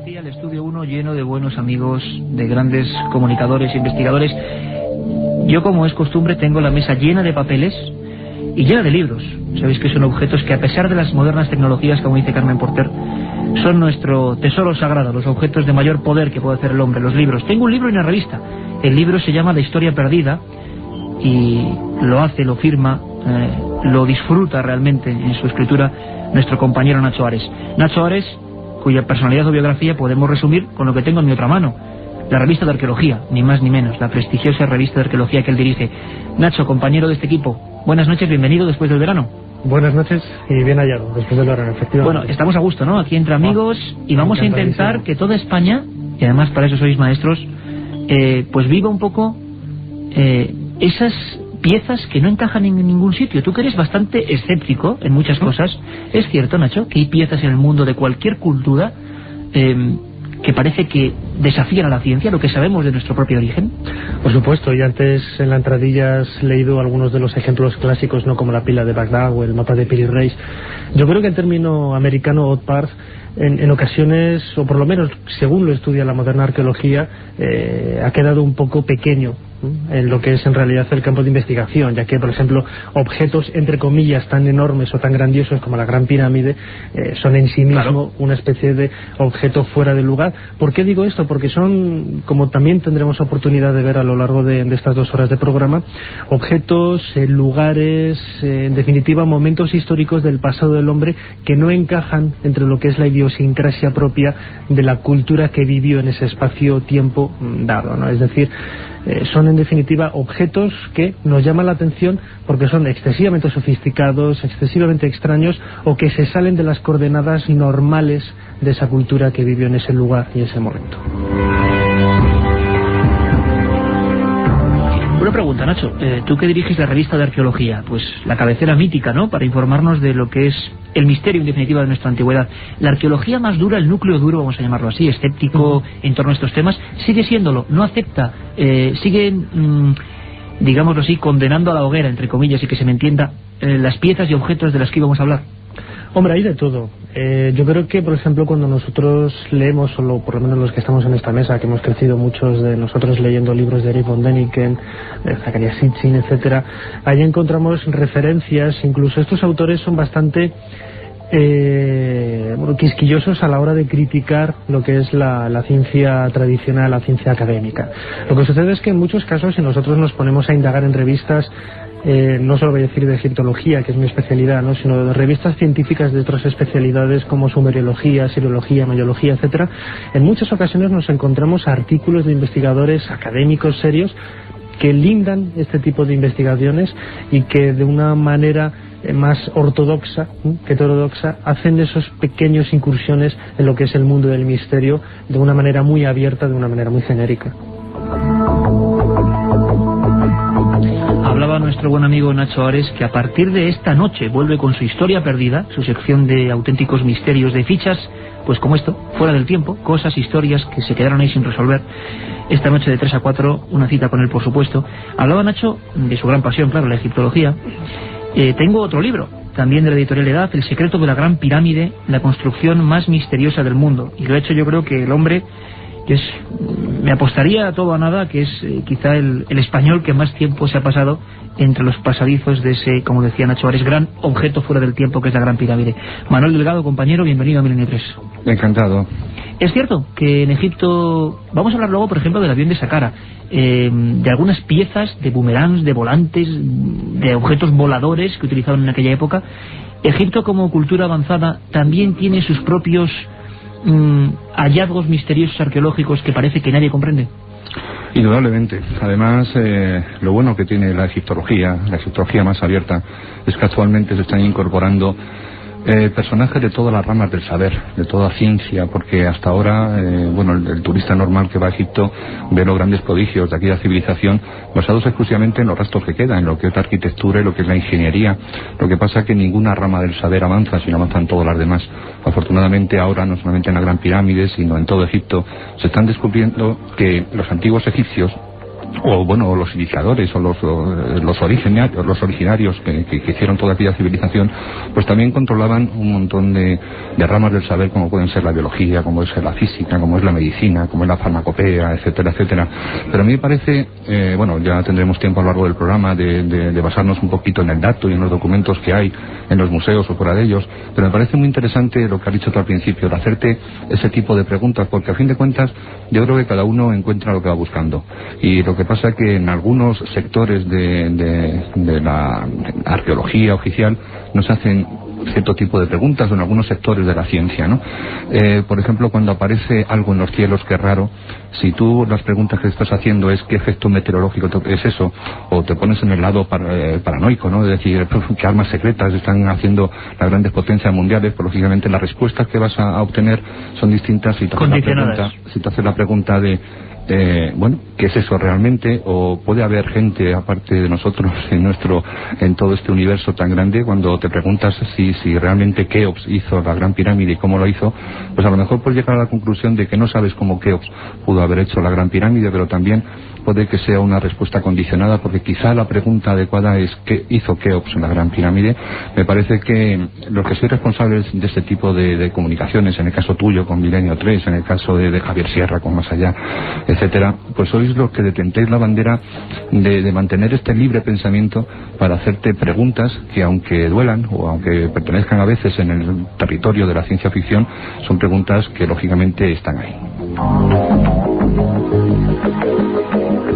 decía, el Estudio 1 lleno de buenos amigos, de grandes comunicadores e investigadores. Yo, como es costumbre, tengo la mesa llena de papeles y llena de libros. Sabéis que son objetos que, a pesar de las modernas tecnologías, como dice Carmen Porter, son nuestro tesoro sagrado, los objetos de mayor poder que puede hacer el hombre, los libros. Tengo un libro y una revista. El libro se llama La Historia Perdida y lo firma, lo disfruta realmente en su escritura nuestro compañero Nacho Ares. Nacho Ares, cuya personalidad o biografía podemos resumir con lo que tengo en mi otra mano, la revista de arqueología, ni más ni menos, la prestigiosa revista de arqueología que él dirige. Nacho, compañero de este equipo, buenas noches, bienvenido después del verano. Buenas noches y bien hallado, después del verano, efectivamente. Bueno, estamos a gusto, ¿no? Aquí entre amigos, y vamos a intentar que toda España, y además para eso sois maestros, pues viva un poco esas piezas que no encajan en ningún sitio. Tú que eres bastante escéptico en muchas cosas, ¿es cierto, Nacho, que hay piezas en el mundo de cualquier cultura que parece que desafían a la ciencia, lo que sabemos de nuestro propio origen? Por supuesto, y antes en la entradilla has leído algunos de los ejemplos clásicos, no, como la pila de Bagdad o el mapa de Piri Reis. Yo creo que en término americano, Odd Parts, en ocasiones, o por lo menos según lo estudia la moderna arqueología, ha quedado un poco pequeño en lo que es en realidad el campo de investigación, ya que, por ejemplo, objetos entre comillas tan enormes o tan grandiosos como la Gran Pirámide son en sí mismo una especie de objeto fuera de lugar. ¿Por qué digo esto? Porque son, como también tendremos oportunidad de ver a lo largo de estas 2 horas de programa, objetos, lugares, en definitiva momentos históricos del pasado del hombre que no encajan entre lo que es la idiosincrasia propia de la cultura que vivió en ese espacio-tiempo dado, ¿no? Es decir, son en definitiva objetos que nos llaman la atención porque son excesivamente sofisticados, excesivamente extraños, o que se salen de las coordenadas normales de esa cultura que vivió en ese lugar y ese momento. Una pregunta, Nacho, tú que diriges la revista de arqueología, pues la cabecera mítica, ¿no?, para informarnos de lo que es el misterio en definitiva de nuestra antigüedad. La arqueología más dura, el núcleo duro, vamos a llamarlo así, escéptico en torno a estos temas, sigue siéndolo, no acepta, sigue, digámoslo así, condenando a la hoguera, entre comillas, y que se me entienda, las piezas y objetos de las que íbamos a hablar. Hombre, hay de todo. Yo creo que, por ejemplo, cuando nosotros leemos, o por lo menos los que estamos en esta mesa, que hemos crecido muchos de nosotros leyendo libros de Erich von Däniken, Zacharias Sitchin, etcétera, ahí encontramos referencias. Incluso estos autores son bastante quisquillosos a la hora de criticar lo que es la ciencia tradicional, la ciencia académica. Lo que sucede es que en muchos casos, si nosotros nos ponemos a indagar en revistas, no solo voy a decir de egiptología, que es mi especialidad, ¿no?, sino de revistas científicas de otras especialidades como sumeriología, siriología, mayología, etcétera, en muchas ocasiones nos encontramos artículos de investigadores académicos serios que lindan este tipo de investigaciones y que de una manera más ortodoxa que heterodoxa hacen esos pequeños incursiones en lo que es el mundo del misterio de una manera muy abierta, de una manera muy genérica. Hablaba nuestro buen amigo Nacho Ares que a partir de esta noche vuelve con su Historia Perdida, su sección de auténticos misterios, de fichas, pues como esto, fuera del tiempo, cosas, historias que se quedaron ahí sin resolver. Esta noche de 3 a 4, una cita con él, por supuesto. Hablaba Nacho de su gran pasión, claro, la egiptología. Tengo otro libro, también de la editorial Edad, El secreto de la Gran Pirámide, la construcción más misteriosa del mundo. Y lo ha hecho, yo creo, que el hombre que es, me apostaría a todo a nada, que es quizá el español que más tiempo se ha pasado entre los pasadizos de ese, como decía Nacho Ares, gran objeto fuera del tiempo que es la Gran Pirámide. Manuel Delgado, compañero, bienvenido a Milenio 3. Encantado. Es cierto que en Egipto, vamos a hablar luego, por ejemplo, del avión de Saqqara, de algunas piezas de boomerangs, de volantes, de objetos voladores que utilizaban en aquella época. Egipto, como cultura avanzada, también tiene sus propios hallazgos misteriosos arqueológicos que parece que nadie comprende. Indudablemente. Además, lo bueno que tiene la egiptología más abierta, es que actualmente se están incorporando personajes de todas las ramas del saber, de toda ciencia, porque hasta ahora, el turista normal que va a Egipto ve los grandes prodigios de aquella civilización basados exclusivamente en los restos que quedan, en lo que es la arquitectura y lo que es la ingeniería. Lo que pasa es que ninguna rama del saber avanza, sino avanzan todas las demás. Afortunadamente ahora, no solamente en la Gran Pirámide, sino en todo Egipto, se están descubriendo que los antiguos egipcios o bueno, los iniciadores o los originarios que hicieron toda aquella civilización, pues también controlaban un montón de ramas del saber, como pueden ser la biología, como es la física, como es la medicina, como es la farmacopea, etcétera, etcétera. Pero a mí me parece, bueno, ya tendremos tiempo a lo largo del programa de basarnos un poquito en el dato y en los documentos que hay en los museos o fuera de ellos, pero me parece muy interesante lo que has dicho tú al principio, de hacerte ese tipo de preguntas, porque a fin de cuentas yo creo que cada uno encuentra lo que va buscando, y lo que pasa es que en algunos sectores de la arqueología oficial nos hacen cierto tipo de preguntas, o en algunos sectores de la ciencia, ¿no? Por ejemplo, cuando aparece algo en los cielos que es raro, si tú las preguntas que estás haciendo es qué efecto meteorológico es eso, o te pones en el lado paranoico, ¿no? Es decir, qué armas secretas están haciendo las grandes potencias mundiales, pues lógicamente las respuestas que vas a obtener son distintas si te haces la pregunta de bueno, ¿qué es eso realmente? O puede haber gente aparte de nosotros en todo este universo tan grande. Cuando te preguntas si realmente Keops hizo la Gran Pirámide y cómo lo hizo, pues a lo mejor puedes llegar a la conclusión de que no sabes cómo Keops pudo haber hecho la Gran Pirámide, pero también puede que sea una respuesta condicionada, porque quizá la pregunta adecuada es ¿qué hizo Keops en la Gran Pirámide? Me parece que los que sois responsables de este tipo de comunicaciones, en el caso tuyo con Milenio 3, en el caso de Javier Sierra con Más Allá, etcétera, pues sois los que detentéis la bandera de mantener este libre pensamiento para hacerte preguntas que, aunque duelan o aunque pertenezcan a veces en el territorio de la ciencia ficción, son preguntas que lógicamente están ahí.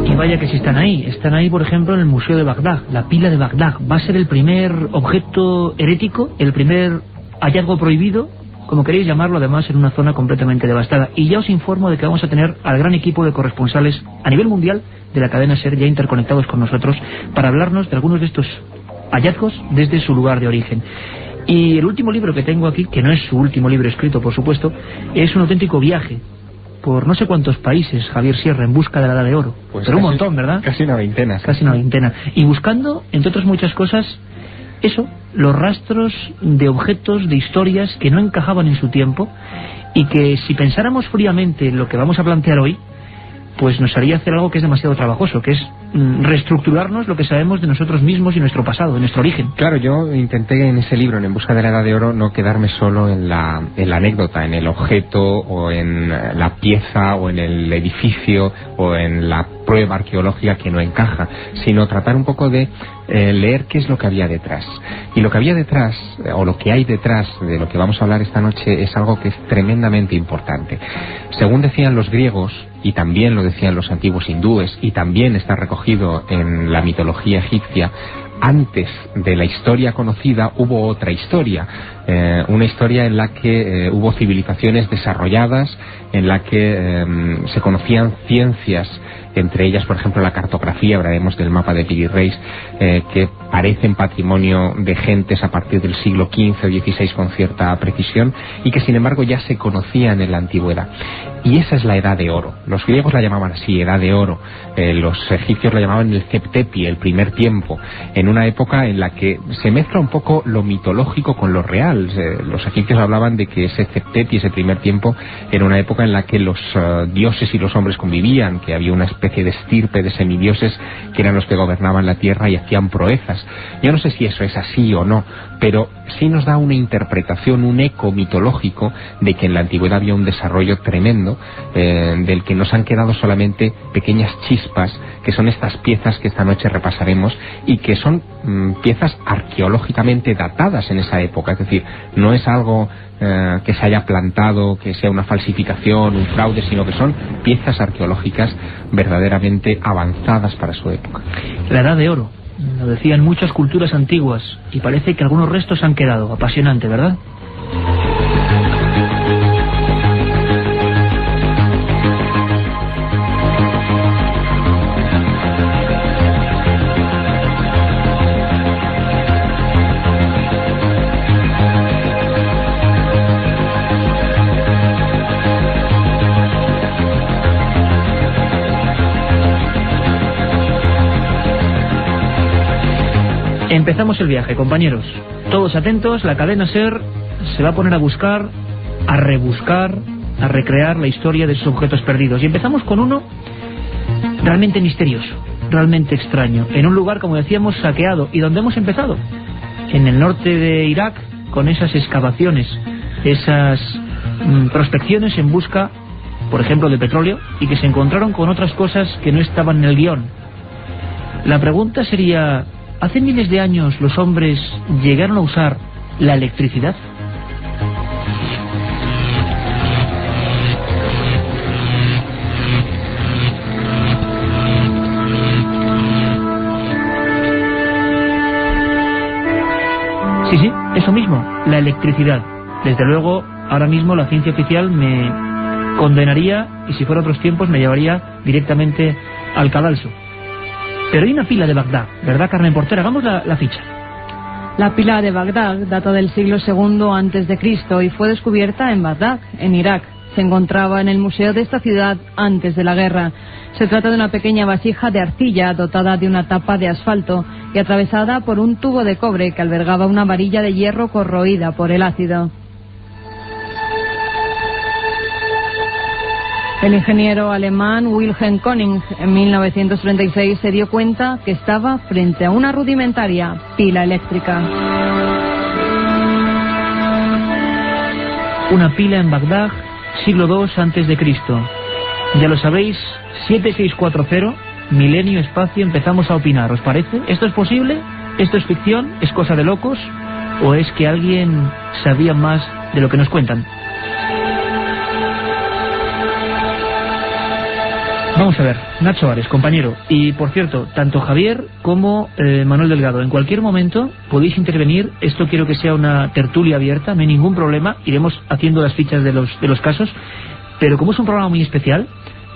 Y vaya que si están ahí, por ejemplo, en el Museo de Bagdad, la pila de Bagdad. Va a ser el primer objeto herético, el primer hallazgo prohibido, como queréis llamarlo, además en una zona completamente devastada. Y ya os informo de que vamos a tener al gran equipo de corresponsales a nivel mundial de la cadena SER ya interconectados con nosotros para hablarnos de algunos de estos hallazgos desde su lugar de origen. Y el último libro que tengo aquí, que no es su último libro escrito, por supuesto, es un auténtico viaje por no sé cuántos países, Javier Sierra, en busca de la Edad de Oro. Pues pero un montón, ¿verdad? Casi una veintena. Casi una veintena. Y buscando, entre otras muchas cosas, eso, los rastros de objetos, de historias que no encajaban en su tiempo, y que si pensáramos fríamente en lo que vamos a plantear hoy, pues nos haría hacer algo que es demasiado trabajoso, que es reestructurarnos lo que sabemos de nosotros mismos y nuestro pasado, de nuestro origen. Claro, yo intenté en ese libro, En busca de la Edad de Oro, no quedarme solo en la anécdota, en el objeto, o en la pieza, o en el edificio, o en la prueba arqueológica que no encaja, sino tratar un poco de leer qué es lo que había detrás. Y lo que había detrás, o lo que hay detrás de lo que vamos a hablar esta noche, es algo que es tremendamente importante. Según decían los griegos, y también lo decían los antiguos hindúes, y también está recogido en la mitología egipcia, antes de la historia conocida hubo otra historia, una historia en la que hubo civilizaciones desarrolladas, en la que se conocían ciencias, entre ellas, por ejemplo, la cartografía. Hablaremos del mapa de Piri Reis, que parecen patrimonio de gentes a partir del siglo XV o XVI con cierta precisión, y que sin embargo ya se conocían en la antigüedad. Y esa es la Edad de Oro. Los griegos la llamaban así, Edad de Oro. Los egipcios la llamaban el Septepi, el primer tiempo, en una época en la que se mezcla un poco lo mitológico con lo real. Los egipcios hablaban de que ese Septepi, ese primer tiempo, era una época en la que los dioses y los hombres convivían, que había una especie de estirpe de semidioses que eran los que gobernaban la tierra y hacían proezas. Yo no sé si eso es así o no, pero sí nos da una interpretación, un eco mitológico de que en la antigüedad había un desarrollo tremendo, del que nos han quedado solamente pequeñas chispas, que son estas piezas que esta noche repasaremos, y que son piezas arqueológicamente datadas en esa época. Es decir, no es algo que se haya plantado, que sea una falsificación, un fraude, sino que son piezas arqueológicas verdaderamente avanzadas para su época. La Edad de Oro, lo decían muchas culturas antiguas, y parece que algunos restos han quedado. Apasionante, ¿verdad? Empezamos el viaje, compañeros. Todos atentos, la cadena SER se va a poner a buscar, a rebuscar, a recrear la historia de esos objetos perdidos. Y empezamos con uno realmente misterioso, realmente extraño, en un lugar, como decíamos, saqueado, y donde hemos empezado, en el norte de Irak, con esas excavaciones, esas prospecciones en busca, por ejemplo, de petróleo, y que se encontraron con otras cosas que no estaban en el guión. La pregunta sería, ¿hace miles de años los hombres llegaron a usar la electricidad? Sí, eso mismo, la electricidad. Desde luego, ahora mismo la ciencia oficial me condenaría, y si fuera otros tiempos me llevaría directamente al cadalso. Pero hay una pila de Bagdad, ¿verdad, Carmen Portera? Hagamos la ficha. La pila de Bagdad data del siglo II a.C. y fue descubierta en Bagdad, en Irak. Se encontraba en el museo de esta ciudad antes de la guerra. Se trata de una pequeña vasija de arcilla dotada de una tapa de asfalto y atravesada por un tubo de cobre que albergaba una varilla de hierro corroída por el ácido. El ingeniero alemán Wilhelm König en 1936 se dio cuenta que estaba frente a una rudimentaria pila eléctrica. Una pila en Bagdad, siglo II a.C. Ya lo sabéis, 7640, Milenio Espacio, empezamos a opinar. ¿Os parece? ¿Esto es posible? ¿Esto es ficción? ¿Es cosa de locos? ¿O es que alguien sabía más de lo que nos cuentan? Vamos a ver, Nacho Ares, compañero. Y por cierto, tanto Javier como Manuel Delgado, en cualquier momento podéis intervenir. Esto quiero que sea una tertulia abierta, no hay ningún problema. Iremos haciendo las fichas de los casos. Pero como es un programa muy especial,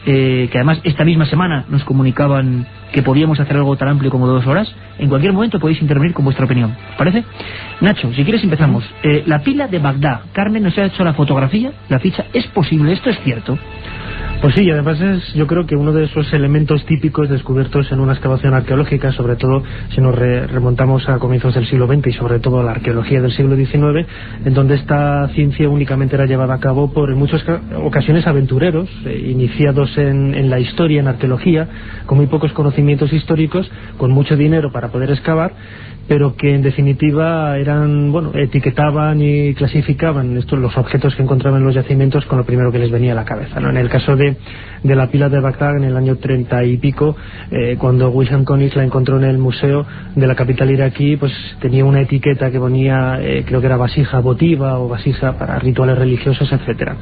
que además esta misma semana nos comunicaban que podíamos hacer algo tan amplio como 2 horas, en cualquier momento podéis intervenir con vuestra opinión. ¿Os parece? Nacho, si quieres empezamos. La pila de Bagdad. Carmen nos ha hecho la fotografía, la ficha. ¿Es posible? ¿Esto es cierto? Pues sí, además es, yo creo que uno de esos elementos típicos descubiertos en una excavación arqueológica, sobre todo si nos remontamos a comienzos del siglo XX y sobre todo a la arqueología del siglo XIX, en donde esta ciencia únicamente era llevada a cabo por en muchas ocasiones aventureros, iniciados en la historia, en arqueología, con muy pocos conocimientos históricos, con mucho dinero para poder excavar, pero que en definitiva eran, bueno, etiquetaban y clasificaban los objetos que encontraban en los yacimientos con lo primero que les venía a la cabeza, ¿no? En el caso de la pila de Bagdad, en el año 30 y pico, cuando Wilhelm König la encontró en el museo de la capital iraquí, pues tenía una etiqueta que ponía, creo que era vasija votiva o vasija para rituales religiosos, etcétera.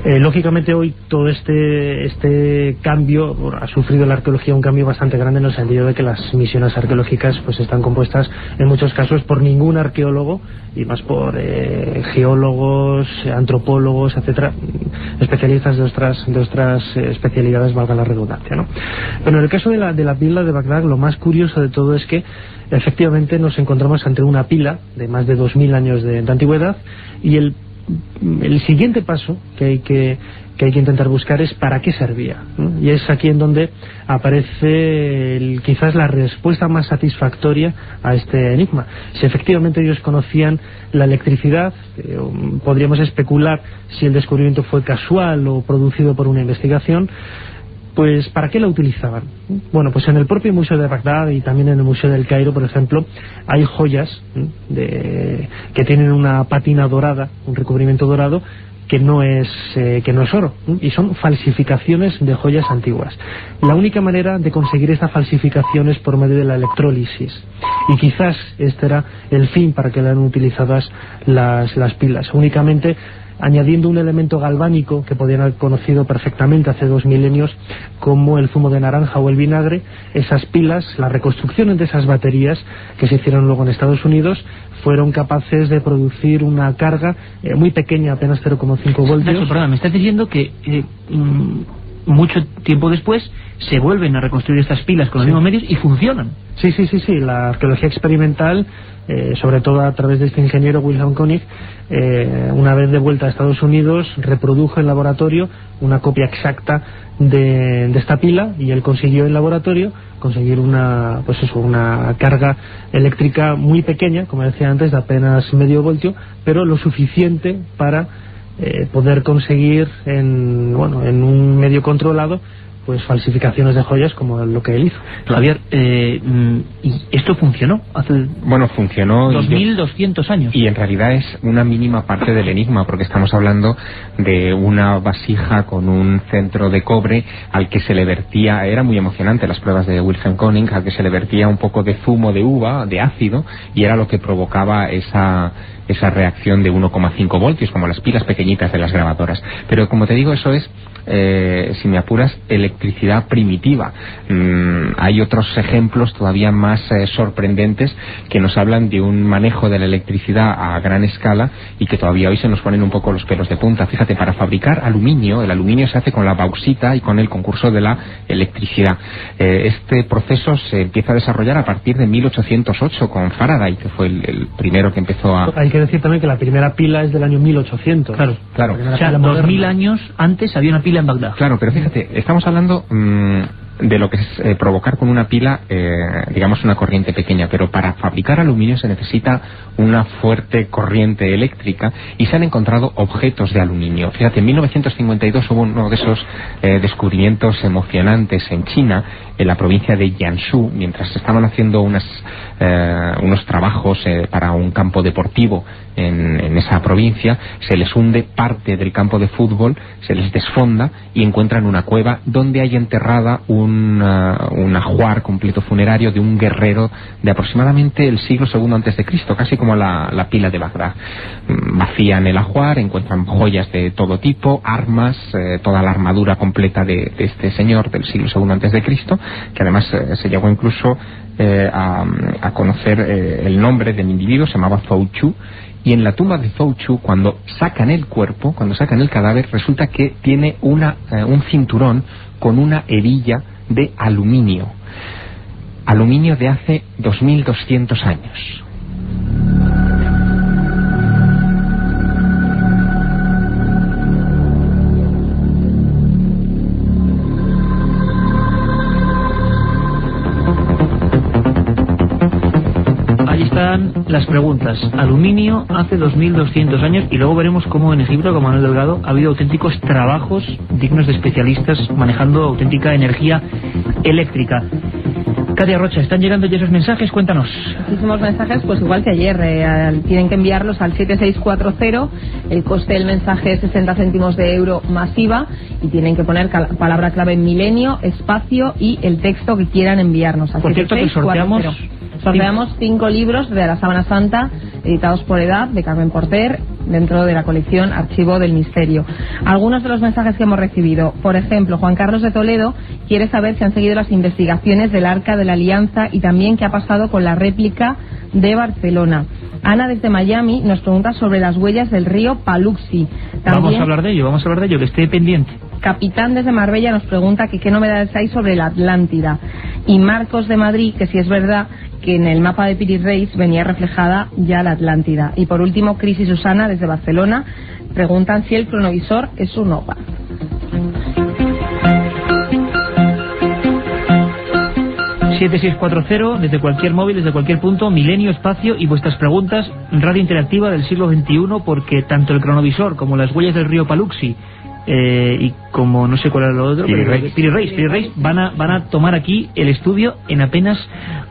Lógicamente hoy todo este cambio, bueno, ha sufrido la arqueología un cambio bastante grande en el sentido de que las misiones arqueológicas pues están compuestas en muchos casos por ningún arqueólogo y más por geólogos, antropólogos, etcétera, especialistas de otras especialidades, valga la redundancia, ¿no? Pero en el caso de la pila de Bagdad, lo más curioso de todo es que efectivamente nos encontramos ante una pila de más de 2000 años de antigüedad, y el siguiente paso que hay que intentar buscar es para qué servía, ¿no? Y es aquí en donde aparece quizás la respuesta más satisfactoria a este enigma. Si efectivamente ellos conocían la electricidad, podríamos especular si el descubrimiento fue casual o producido por una investigación. Pues ¿para qué la utilizaban? Bueno, pues en el propio Museo de Bagdad y también en el Museo del Cairo, por ejemplo, hay joyas que tienen una pátina dorada, un recubrimiento dorado, que no es oro, y son falsificaciones de joyas antiguas. La única manera de conseguir esta falsificación es por medio de la electrólisis, y quizás este era el fin para que eran utilizadas las pilas, únicamente añadiendo un elemento galvánico que podían haber conocido perfectamente hace 2 milenios como el zumo de naranja o el vinagre. Esas pilas, las reconstrucciones de esas baterías que se hicieron luego en Estados Unidos, fueron capaces de producir una carga muy pequeña, apenas 0,5 voltios. Nacho, perdón, me estás diciendo que mucho tiempo después se vuelven a reconstruir estas pilas con los mismos medios y funcionan. Sí, la arqueología experimental, sobre todo a través de este ingeniero Wilhelm König, una vez de vuelta a Estados Unidos, reprodujo en laboratorio una copia exacta de esta pila, y él consiguió en laboratorio conseguir una carga eléctrica muy pequeña, como decía antes, de apenas medio voltio, pero lo suficiente para poder conseguir en un medio controlado pues falsificaciones de joyas como lo que él hizo. Javier, ¿y esto funcionó hace Bueno, funcionó 2200 años? Y en realidad es una mínima parte del enigma, porque estamos hablando de una vasija con un centro de cobre al que se le vertía, era muy emocionante las pruebas de Wilhelm König, al que se le vertía un poco de zumo de uva, de ácido, y era lo que provocaba esa reacción de 1,5 voltios, como las pilas pequeñitas de las grabadoras. Pero como te digo, eso es, si me apuras, electricidad primitiva. Hay otros ejemplos todavía más sorprendentes que nos hablan de un manejo de la electricidad a gran escala y que todavía hoy se nos ponen un poco los pelos de punta. Fíjate, para fabricar aluminio, el aluminio se hace con la bauxita y con el concurso de la electricidad. Este proceso se empieza a desarrollar a partir de 1808 con Faraday, que fue el primero que empezó a... Hay que decir también que la primera pila es del año 1800. Claro. O sea, 2000 años antes había una pila en Bagdad. Claro, pero fíjate, estamos hablando de lo que es provocar con una pila, digamos, una corriente pequeña, pero para fabricar aluminio se necesita una fuerte corriente eléctrica y se han encontrado objetos de aluminio. Fíjate, en 1952 hubo uno de esos descubrimientos emocionantes en China, en la provincia de Jiangsu, mientras estaban haciendo unos trabajos para un campo deportivo en esa provincia, se les hunde parte del campo de fútbol, se les desfonda y encuentran una cueva donde hay enterrada un ajuar completo funerario de un guerrero de aproximadamente el siglo II a.C., casi como la pila de Bagdad. Vacían el ajuar, encuentran joyas de todo tipo, armas, toda la armadura completa de este señor del siglo II a.C., que además se llegó incluso a conocer el nombre del individuo, se llamaba Zhou Chu. Y en la tumba de Zhou Chu, cuando sacan el cuerpo, cuando sacan el cadáver, resulta que tiene un cinturón con una hebilla de aluminio. Aluminio de hace 2200 años. Las preguntas. Aluminio hace 2200 años, y luego veremos cómo en Egipto, con Manuel Delgado, ha habido auténticos trabajos dignos de especialistas manejando auténtica energía eléctrica. Katia Rocha, ¿están llegando ya esos mensajes? Cuéntanos. Muchísimos mensajes, pues igual que ayer. Tienen que enviarlos al 7640. El coste del mensaje es 60 céntimos de euro más IVA. Y tienen que poner palabra clave milenio, espacio y el texto que quieran enviarnos. Por cierto, que sorteamos 5 libros de la Sábana Santa, editados por Edad, de Carmen Porter, dentro de la colección Archivo del Misterio. Algunos de los mensajes que hemos recibido: por ejemplo, Juan Carlos de Toledo quiere saber si han seguido las investigaciones del Arca de la Alianza y también qué ha pasado con la réplica de Barcelona. Ana desde Miami nos pregunta sobre las huellas del río Paluxy. Vamos a hablar de ello, que esté pendiente. Capitán desde Marbella nos pregunta que qué novedades hay sobre la Atlántida. Y Marcos de Madrid, que si es verdad que en el mapa de Piri Reis venía reflejada ya la Atlántida. Y por último, Cris y Susana desde Barcelona preguntan si el cronovisor es un OPA. ...7640, desde cualquier móvil, desde cualquier punto, milenio, espacio y vuestras preguntas, radio interactiva del siglo XXI, porque tanto el cronovisor como las huellas del río Paluxy y como no sé cuál era lo otro, Piri Reis van a tomar aquí el estudio en apenas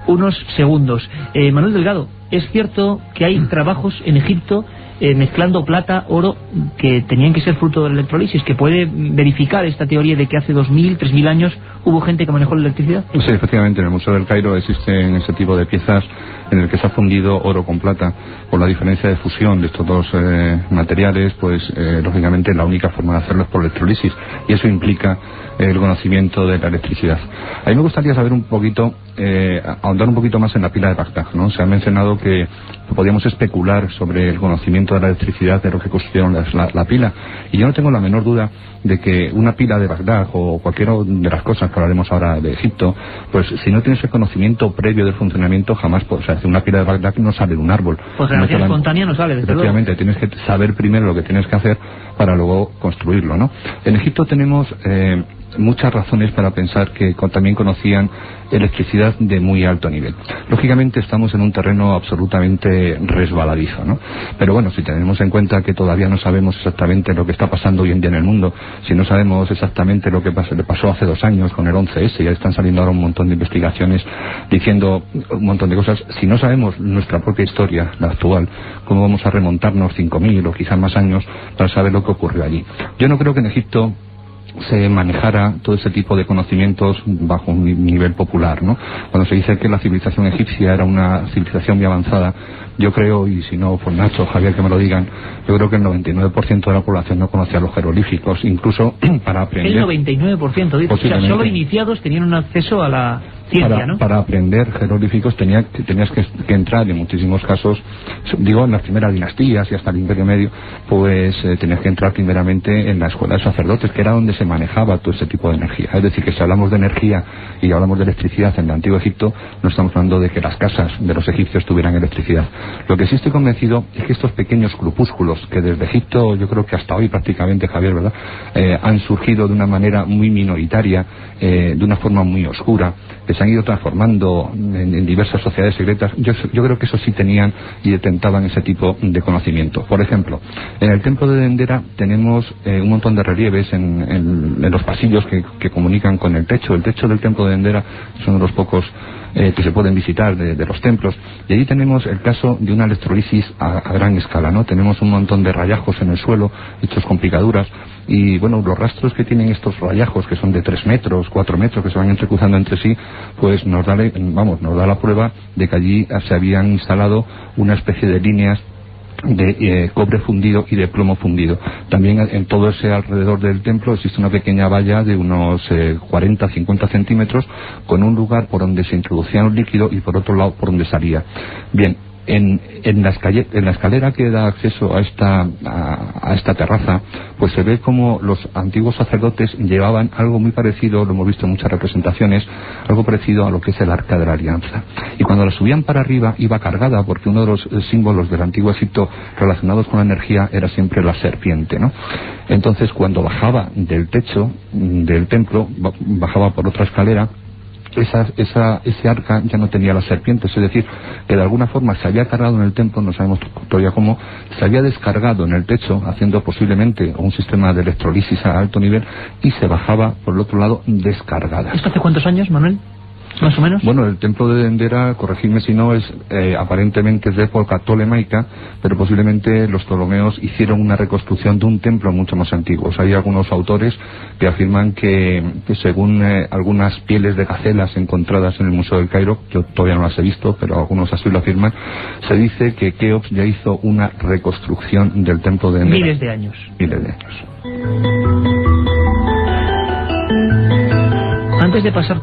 unos segundos. Manuel Delgado, ¿es cierto que hay trabajos en Egipto mezclando plata, oro, que tenían que ser fruto de la electrolisis, que puede verificar esta teoría de que hace 2000, 3000 años hubo gente que manejó la electricidad? Sí, efectivamente, en el Museo del Cairo existen ese tipo de piezas en el que se ha fundido oro con plata. Por la diferencia de fusión de estos dos materiales, pues lógicamente la única forma de hacerlo es por electrolisis, y eso implica el conocimiento de la electricidad. A mí me gustaría saber un poquito, ahondar un poquito más en la pila de Bagdad, ¿no? Se ha mencionado que podíamos especular sobre el conocimiento de la electricidad de lo que construyeron la pila, y yo no tengo la menor duda de que una pila de Bagdad o cualquiera de las cosas que hablaremos ahora de Egipto, pues si no tienes el conocimiento previo del funcionamiento, jamás, o sea, una pila de Bagdad no sale de un árbol. Pues generación espontánea no sale, desde efectivamente, luego. Tienes que saber primero lo que tienes que hacer para luego construirlo, ¿no? En Egipto tenemos muchas razones para pensar que también conocían electricidad de muy alto nivel. Lógicamente estamos en un terreno absolutamente resbaladizo, ¿no? Pero bueno, si tenemos en cuenta que todavía no sabemos exactamente lo que está pasando hoy en día en el mundo, si no sabemos exactamente lo que le pasó hace 2 años con el 11S, ya están saliendo ahora un montón de investigaciones diciendo un montón de cosas, si no sabemos nuestra propia historia, la actual, cómo vamos a remontarnos 5.000 o quizás más años para saber lo que ocurrió allí. Yo no creo que en Egipto se manejara todo ese tipo de conocimientos bajo un nivel popular, ¿no? Cuando se dice que la civilización egipcia era una civilización muy avanzada, yo creo, y si no, pues Nacho, Javier, que me lo digan, yo creo que el 99% de la población no conocía los jeroglíficos, incluso para aprender. El 99%, dice, o sea, solo iniciados tenían un acceso a la ciencia, ¿no? Para aprender jeroglíficos tenías que entrar, en muchísimos casos, digo, en las primeras dinastías y hasta el Imperio Medio, pues tenías que entrar primeramente en la escuela de sacerdotes, que era donde se manejaba todo ese tipo de energía. Es decir, que si hablamos de energía y hablamos de electricidad en el Antiguo Egipto, no estamos hablando de que las casas de los egipcios tuvieran electricidad. Lo que sí estoy convencido es que estos pequeños grupúsculos, que desde Egipto, yo creo que hasta hoy prácticamente, Javier, ¿verdad?, han surgido de una manera muy minoritaria, de una forma muy oscura, que se han ido transformando en diversas sociedades secretas. Yo creo que eso sí tenían y detentaban ese tipo de conocimiento. Por ejemplo, en el templo de Dendera tenemos un montón de relieves en los pasillos que comunican con el techo. El techo del templo de Dendera es uno de los pocos que se pueden visitar de los templos, y allí tenemos el caso de una electrolisis a gran escala, ¿no? Tenemos un montón de rayajos en el suelo hechos con picaduras, y bueno, los rastros que tienen estos rayajos, que son de 3 metros, 4 metros, que se van entrecruzando entre sí, pues nos da la prueba de que allí se habían instalado una especie de líneas de cobre fundido y de plomo fundido. También en todo ese alrededor del templo existe una pequeña valla de unos 40-50 centímetros con un lugar por donde se introducía un líquido y por otro lado por donde salía. Bien, en la escalera que da acceso a esta terraza, pues se ve como los antiguos sacerdotes llevaban algo muy parecido, lo hemos visto en muchas representaciones, algo parecido a lo que es el Arca de la Alianza. Y cuando la subían para arriba iba cargada, porque uno de los símbolos del antiguo Egipto relacionados con la energía era siempre la serpiente, ¿no? Entonces, cuando bajaba del techo del templo, bajaba por otra escalera, ese arca ya no tenía las serpientes, es decir, que de alguna forma se había cargado en el templo, no sabemos todavía cómo, se había descargado en el techo, haciendo posiblemente un sistema de electrolisis a alto nivel, y se bajaba por el otro lado descargada. ¿Esto hace cuántos años, Manuel? ¿Más o menos? Bueno, el templo de Dendera, corregidme si no, es aparentemente es de época tolemaica, pero posiblemente los ptolomeos hicieron una reconstrucción de un templo mucho más antiguo. Hay algunos autores que afirman que según algunas pieles de gacelas encontradas en el Museo del Cairo, yo todavía no las he visto, pero algunos así lo afirman, se dice que Keops ya hizo una reconstrucción del templo de Dendera. Miles de años. Miles de años. Antes de pasar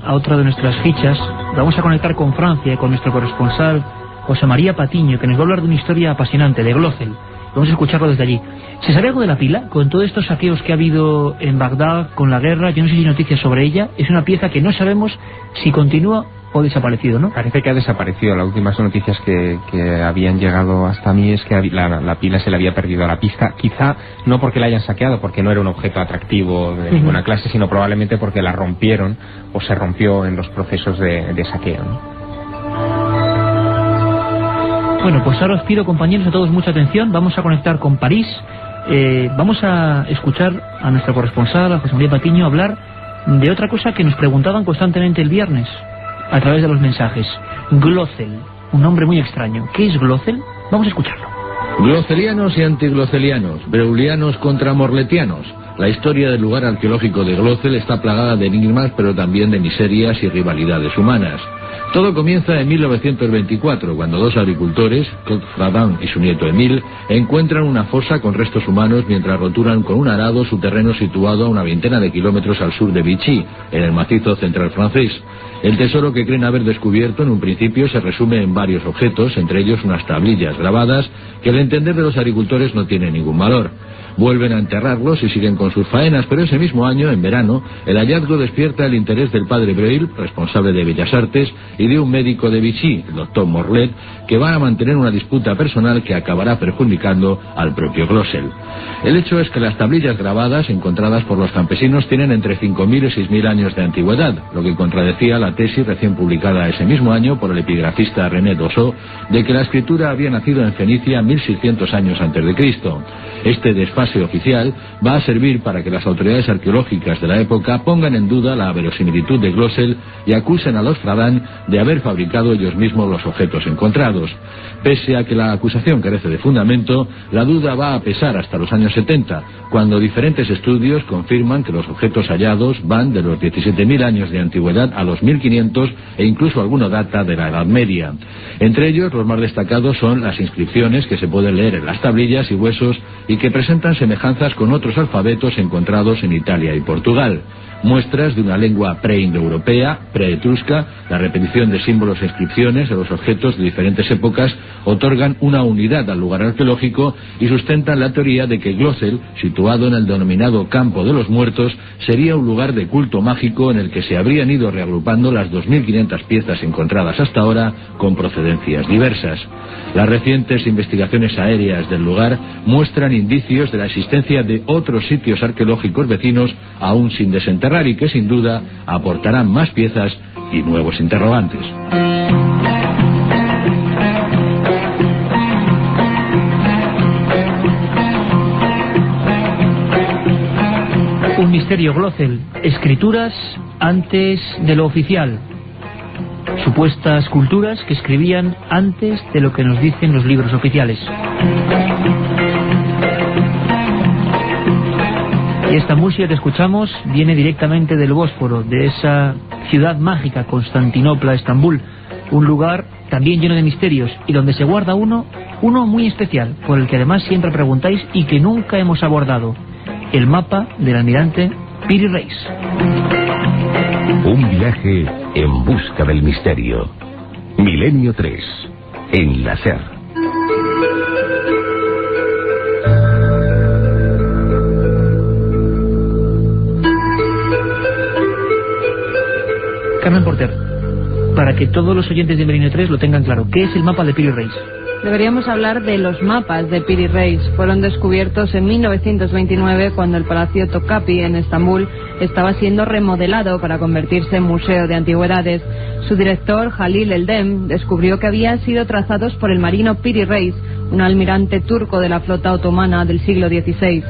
a otra de nuestras fichas, vamos a conectar con Francia y con nuestro corresponsal José María Patiño, que nos va a hablar de una historia apasionante, de Glöcel. Vamos a escucharlo desde allí. ¿Se sabe algo de la pila? Con todos estos saqueos que ha habido en Bagdad, con la guerra, yo no sé si hay noticias sobre ella. Es una pieza que no sabemos si continúa o desaparecido, ¿no? Parece que ha desaparecido. Las últimas noticias que habían llegado hasta mí es que la pila se le había perdido a la pista. Quizá no porque la hayan saqueado, porque no era un objeto atractivo de ninguna clase, sino probablemente porque la rompieron o se rompió en los procesos de saqueo, ¿no? Bueno, pues ahora os pido, compañeros, a todos mucha atención. Vamos a conectar con París. Vamos a escuchar a nuestro corresponsal, a José María Patiño, hablar de otra cosa que nos preguntaban constantemente el viernes a través de los mensajes. Glöcel, un nombre muy extraño. ¿Qué es Glöcel? Vamos a escucharlo. Glocelianos y antiglocelianos, breulianos contra morletianos. La historia del lugar arqueológico de Glöcel está plagada de enigmas, pero también de miserias y rivalidades humanas. Todo comienza en 1924, cuando dos agricultores, Claude Fradin y su nieto Émile, encuentran una fosa con restos humanos mientras roturan con un arado su terreno situado a una veintena de kilómetros al sur de Vichy, en el macizo central francés. El tesoro que creen haber descubierto en un principio se resume en varios objetos, entre ellos unas tablillas grabadas que al entender de los agricultores no tienen ningún valor. Vuelven a enterrarlos y siguen con sus faenas, pero ese mismo año, en verano, el hallazgo despierta el interés del padre Breuil, responsable de Bellas Artes, y de un médico de Vichy, el doctor Morlet, que va a mantener una disputa personal que acabará perjudicando al propio Glossel. El hecho es que las tablillas grabadas encontradas por los campesinos tienen entre 5.000 y 6.000 años de antigüedad, lo que contradecía la tesis recién publicada ese mismo año por el epigrafista René Dossot de que la escritura había nacido en Fenicia 1600 años antes de Cristo. Este desfase oficial va a servir para que las autoridades arqueológicas de la época pongan en duda la verosimilitud de Glossel y acusen a los Fradán de haber fabricado ellos mismos los objetos encontrados. Pese a que la acusación carece de fundamento, la duda va a pesar hasta los años 70, cuando diferentes estudios confirman que los objetos hallados van de los 17.000 años de antigüedad a los 1.500 e incluso alguno data de la Edad Media. Entre ellos, los más destacados son las inscripciones que se pueden leer en las tablillas y huesos y que presentan semejanzas con otros alfabetos encontrados en Italia y Portugal. Muestras de una lengua preindoeuropea, preetrusca, la repetición de símbolos e inscripciones de los objetos de diferentes épocas otorgan una unidad al lugar arqueológico y sustentan la teoría de que Glossel, situado en el denominado Campo de los Muertos, sería un lugar de culto mágico en el que se habrían ido reagrupando las 2.500 piezas encontradas hasta ahora con procedencias diversas. Las recientes investigaciones aéreas del lugar muestran indicios de la existencia de otros sitios arqueológicos vecinos aún sin desenterrar y que sin duda aportarán más piezas y nuevos interrogantes. Un misterio, Glossel. Escrituras antes de lo oficial. Supuestas culturas que escribían antes de lo que nos dicen los libros oficiales. Y esta música que escuchamos viene directamente del Bósforo, de esa ciudad mágica, Constantinopla, Estambul, un lugar también lleno de misterios y donde se guarda uno muy especial, por el que además siempre preguntáis y que nunca hemos abordado: el mapa del almirante Piri Reis. Un viaje en busca del misterio. Milenio 3, en la SER. Carmen Porter, para que todos los oyentes de Milenio 3 lo tengan claro, ¿qué es el mapa de Piri Reis? Deberíamos hablar de los mapas de Piri Reis. Fueron descubiertos en 1929 cuando el Palacio Topkapi en Estambul estaba siendo remodelado para convertirse en museo de antigüedades. Su director, Halil Eldem, descubrió que habían sido trazados por el marino Piri Reis, un almirante turco de la flota otomana del siglo XVI.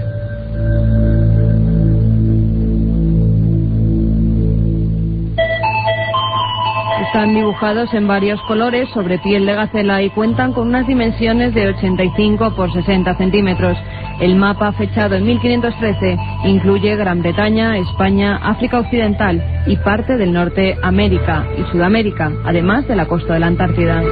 Están dibujados en varios colores sobre piel de gacela y cuentan con unas dimensiones de 85 por 60 centímetros. El mapa, fechado en 1513, incluye Gran Bretaña, España, África Occidental y parte del Norte América y Sudamérica, además de la costa de la Antártida.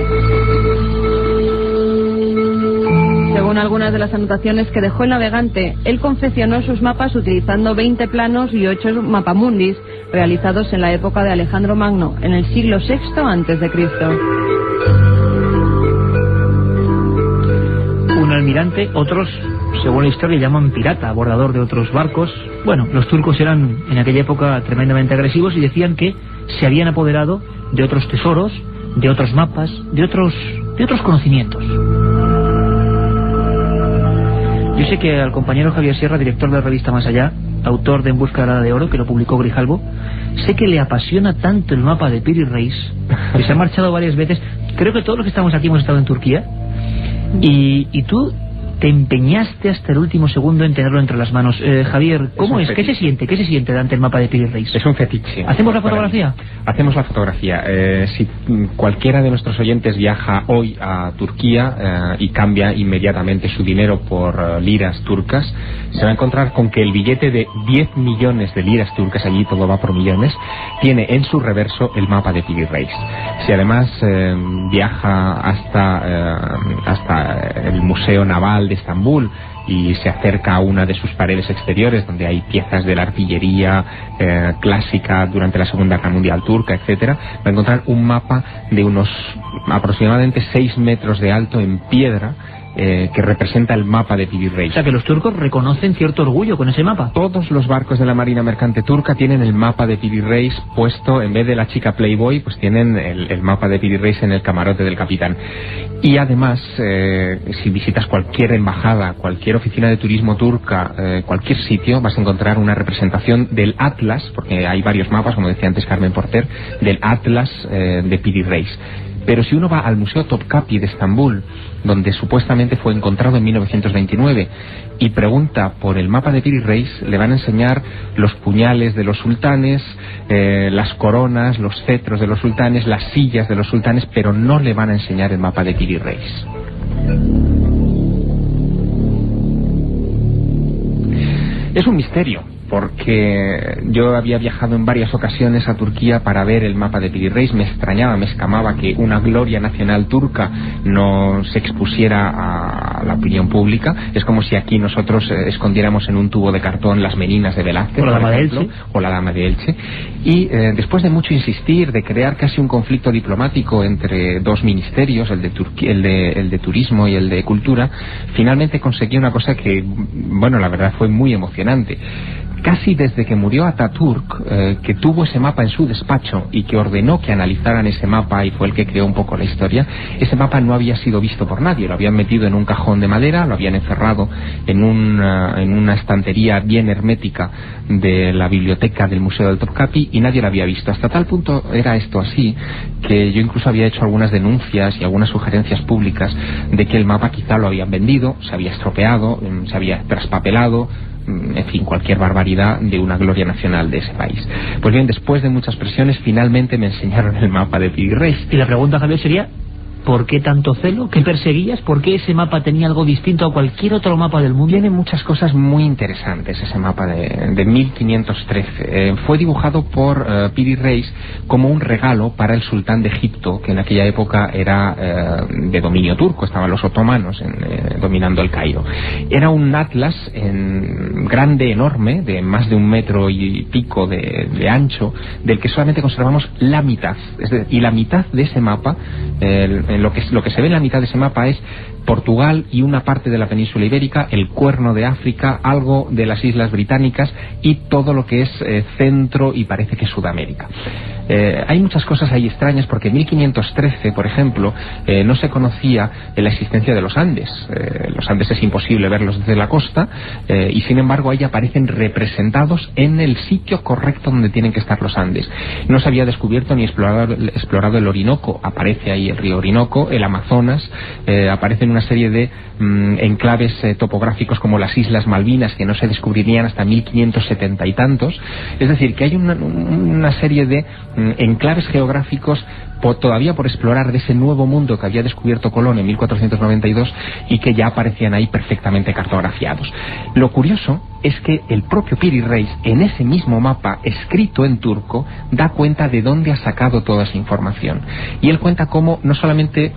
Según algunas de las anotaciones que dejó el navegante, él confeccionó sus mapas utilizando 20 planos y 8 mapamundis realizados en la época de Alejandro Magno, en el siglo VI a.C. Un almirante, otros, según la historia, llaman pirata, abordador de otros barcos. Bueno, los turcos eran en aquella época tremendamente agresivos y decían que se habían apoderado de otros tesoros, de otros mapas, de otros conocimientos. Yo sé que al compañero Javier Sierra, director de la revista Más Allá, autor de En busca de la Edad de Oro, que lo publicó Grijalbo, sé que le apasiona tanto el mapa de Piri Reis, que se ha marchado varias veces. Creo que todos los que estamos aquí hemos estado en Turquía, y tú te empeñaste hasta el último segundo en tenerlo entre las manos. Javier, ¿cómo es? ¿Qué se siente? ¿Qué se siente ante el mapa de Piri Reis? Es un fetiche. ¿Hacemos la fotografía? Hacemos la fotografía. Si cualquiera de nuestros oyentes viaja hoy a Turquía y cambia inmediatamente su dinero por liras turcas, se va a encontrar con que el billete de 10 millones de liras turcas, allí todo va por millones, tiene en su reverso el mapa de Piri Reis. Si además viaja hasta el Museo Naval de Estambul y se acerca a una de sus paredes exteriores donde hay piezas de la artillería clásica durante la Segunda Guerra Mundial turca, etcétera, va a encontrar un mapa de unos aproximadamente 6 metros de alto en piedra que representa el mapa de Piri Reis. O sea, que los turcos reconocen cierto orgullo con ese mapa. Todos los barcos de la Marina Mercante turca tienen el mapa de Piri Reis puesto, en vez de la chica Playboy, pues tienen el mapa de Piri Reis en el camarote del capitán. Y además, si visitas cualquier embajada, cualquier oficina de turismo turca, cualquier sitio, vas a encontrar una representación del Atlas, porque hay varios mapas, como decía antes Carmen Porter, del Atlas de Piri Reis. Pero si uno va al Museo Topkapi de Estambul, donde supuestamente fue encontrado en 1929, y pregunta por el mapa de Piri Reis, le van a enseñar los puñales de los sultanes, las coronas, los cetros de los sultanes, las sillas de los sultanes, pero no le van a enseñar el mapa de Piri Reis. Es un misterio, porque yo había viajado en varias ocasiones a Turquía para ver el mapa de Piri Reis. Me extrañaba, me escamaba que una gloria nacional turca no se expusiera a la opinión pública. Es como si aquí nosotros escondiéramos en un tubo de cartón las meninas de Velázquez, o la Dama de Elche, o la Dama de Elche. Y después de mucho insistir, de crear casi un conflicto diplomático entre dos ministerios, el de turismo y el de cultura, finalmente conseguí una cosa que, bueno, la verdad fue muy emocionante. Casi desde que murió Ataturk, que tuvo ese mapa en su despacho y que ordenó que analizaran ese mapa y fue el que creó un poco la historia, ese mapa no había sido visto por nadie. Lo habían metido en un cajón de madera, lo habían encerrado en una estantería bien hermética de la biblioteca del Museo del Topkapi y nadie lo había visto. Hasta tal punto era esto así que yo incluso había hecho algunas denuncias y algunas sugerencias públicas de que el mapa quizá lo habían vendido, se había estropeado, se había traspapelado, en fin, cualquier barbaridad de una gloria nacional de ese país. Pues bien, después de muchas presiones, finalmente me enseñaron el mapa de Piri Reis. Y la pregunta, Javier, sería: ¿por qué tanto celo? ¿Qué perseguías? ¿Por qué ese mapa tenía algo distinto a cualquier otro mapa del mundo? Tiene muchas cosas muy interesantes ese mapa de 1513. Fue dibujado por Piri Reis como un regalo para el sultán de Egipto, que en aquella época era de dominio turco, estaban los otomanos dominando el Cairo. Era un atlas grande, enorme, de más de 1 metro y pico de ancho, del que solamente conservamos la mitad. Y la mitad de ese mapa, lo que se ve en la mitad de ese mapa es Portugal y una parte de la península ibérica, el Cuerno de África, algo de las Islas Británicas y todo lo que es Centro y parece que Sudamérica. Hay muchas cosas ahí extrañas porque en 1513, por ejemplo, no se conocía la existencia de los Andes. Los Andes es imposible verlos desde la costa y sin embargo ahí aparecen representados en el sitio correcto donde tienen que estar los Andes. No se había descubierto ni explorado el Orinoco, aparece ahí el río Orinoco, el Amazonas, aparecen una serie de enclaves topográficos como las Islas Malvinas que no se descubrirían hasta 1570 y tantos. Es decir, que hay una serie de enclaves geográficos todavía por explorar de ese nuevo mundo que había descubierto Colón en 1492 y que ya aparecían ahí perfectamente cartografiados. Lo curioso es que el propio Piri Reis, en ese mismo mapa escrito en turco, da cuenta de dónde ha sacado toda esa información. Y él cuenta cómo no solamente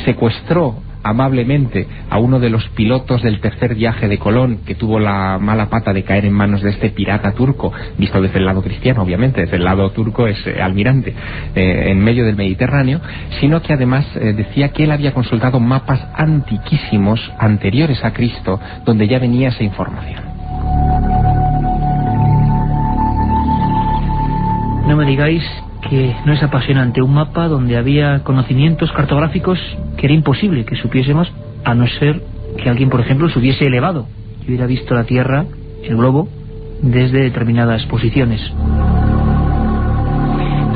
secuestró amablemente a uno de los pilotos del tercer viaje de Colón, que tuvo la mala pata de caer en manos de este pirata turco, visto desde el lado cristiano, obviamente, desde el lado turco es almirante, en medio del Mediterráneo, sino que además decía que él había consultado mapas antiquísimos, anteriores a Cristo, donde ya venía esa información. No me digáis que no es apasionante un mapa donde había conocimientos cartográficos que era imposible que supiésemos, a no ser que alguien, por ejemplo, se hubiese elevado y hubiera visto la Tierra, el globo, desde determinadas posiciones.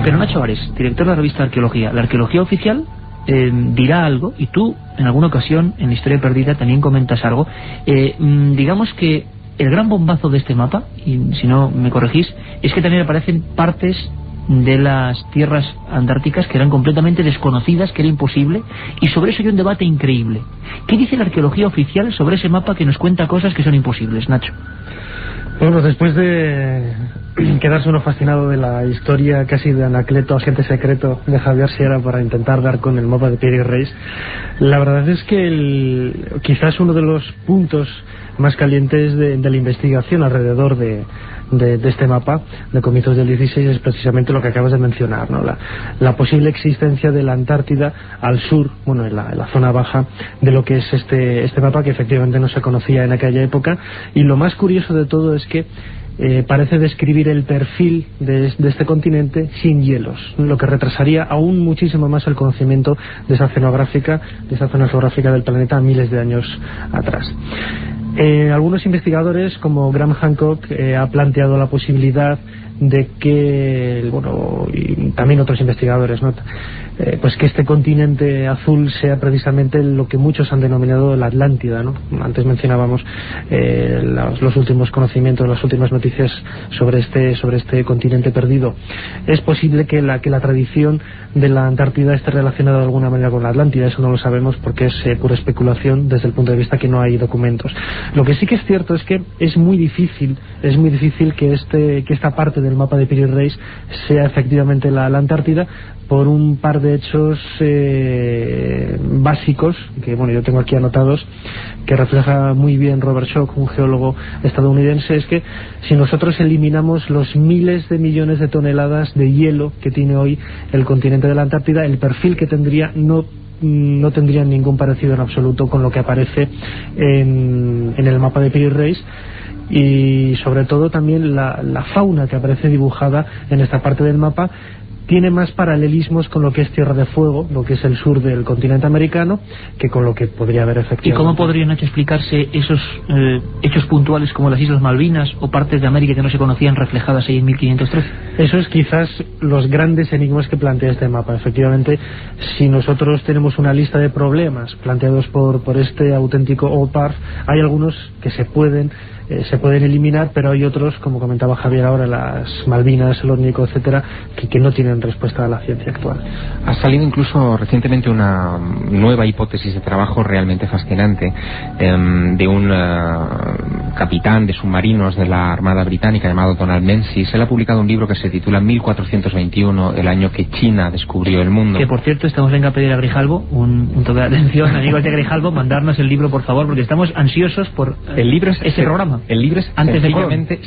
Pero Nacho Ares, director de la revista Arqueología, la arqueología oficial dirá algo, y tú en alguna ocasión en la Historia Perdida también comentas algo. Digamos que el gran bombazo de este mapa, y si no me corregís, es que también aparecen partes de las tierras antárticas que eran completamente desconocidas, que era imposible, y sobre eso hay un debate increíble. ¿Qué dice la arqueología oficial sobre ese mapa que nos cuenta cosas que son imposibles, Nacho? Bueno, pues después de quedarse uno fascinado de la historia casi de Anacleto, agente secreto de Javier Sierra, para intentar dar con el mapa de Piri Reis, la verdad es que quizás uno de los puntos más calientes de la investigación alrededor de este mapa de comienzos del 16 es precisamente lo que acabas de mencionar, ¿no? La posible existencia de la Antártida al sur, bueno, en la zona baja de lo que es este mapa, que efectivamente no se conocía en aquella época. Y lo más curioso de todo es que parece describir el perfil de este continente sin hielos, lo que retrasaría aún muchísimo más el conocimiento de esa zona geográfica del planeta a miles de años atrás. Algunos investigadores, como Graham Hancock, ha planteado la posibilidad de que, bueno, y también otros investigadores, ¿no?, pues que este continente azul sea precisamente lo que muchos han denominado la Atlántida, ¿no? Antes mencionábamos los últimos conocimientos, las últimas noticias sobre este continente perdido. Es posible que la tradición de la Antártida esté relacionada de alguna manera con la Atlántida. Eso no lo sabemos porque es pura especulación desde el punto de vista que no hay documentos. Lo que sí que es cierto es que es muy difícil que esta parte del mapa de Piri Reis sea efectivamente la Antártida, por un par de hechos básicos que, bueno, yo tengo aquí anotados, que refleja muy bien Robert Schoch, un geólogo estadounidense. Es que si nosotros eliminamos los miles de millones de toneladas de hielo que tiene hoy el continente de la Antártida, el perfil que tendría no tendría ningún parecido en absoluto con lo que aparece en el mapa de Piri Reis. Y sobre todo también la fauna que aparece dibujada en esta parte del mapa tiene más paralelismos con lo que es Tierra de Fuego, lo que es el sur del continente americano, que con lo que podría haber efectivamente. ¿Y cómo podrían, Nacho, explicarse esos hechos puntuales como las Islas Malvinas o partes de América que no se conocían reflejadas ahí en 1513? Eso es quizás los grandes enigmas que plantea este mapa. Efectivamente, si nosotros tenemos una lista de problemas planteados por este auténtico Old Parth, hay algunos que se pueden eliminar, pero hay otros, como comentaba Javier ahora, las Malvinas, el Órnico, etcétera, que no tienen respuesta a la ciencia actual. Ha salido incluso recientemente una nueva hipótesis de trabajo realmente fascinante de un capitán de submarinos de la Armada Británica llamado Donald Menzies. Él ha publicado un libro que se titula 1421, el año que China descubrió el mundo. Que, por cierto, estamos venga a pedir a Grijalbo un toque de atención, amigos de Grijalbo, mandarnos el libro, por favor, porque estamos ansiosos por ese programa. El libro es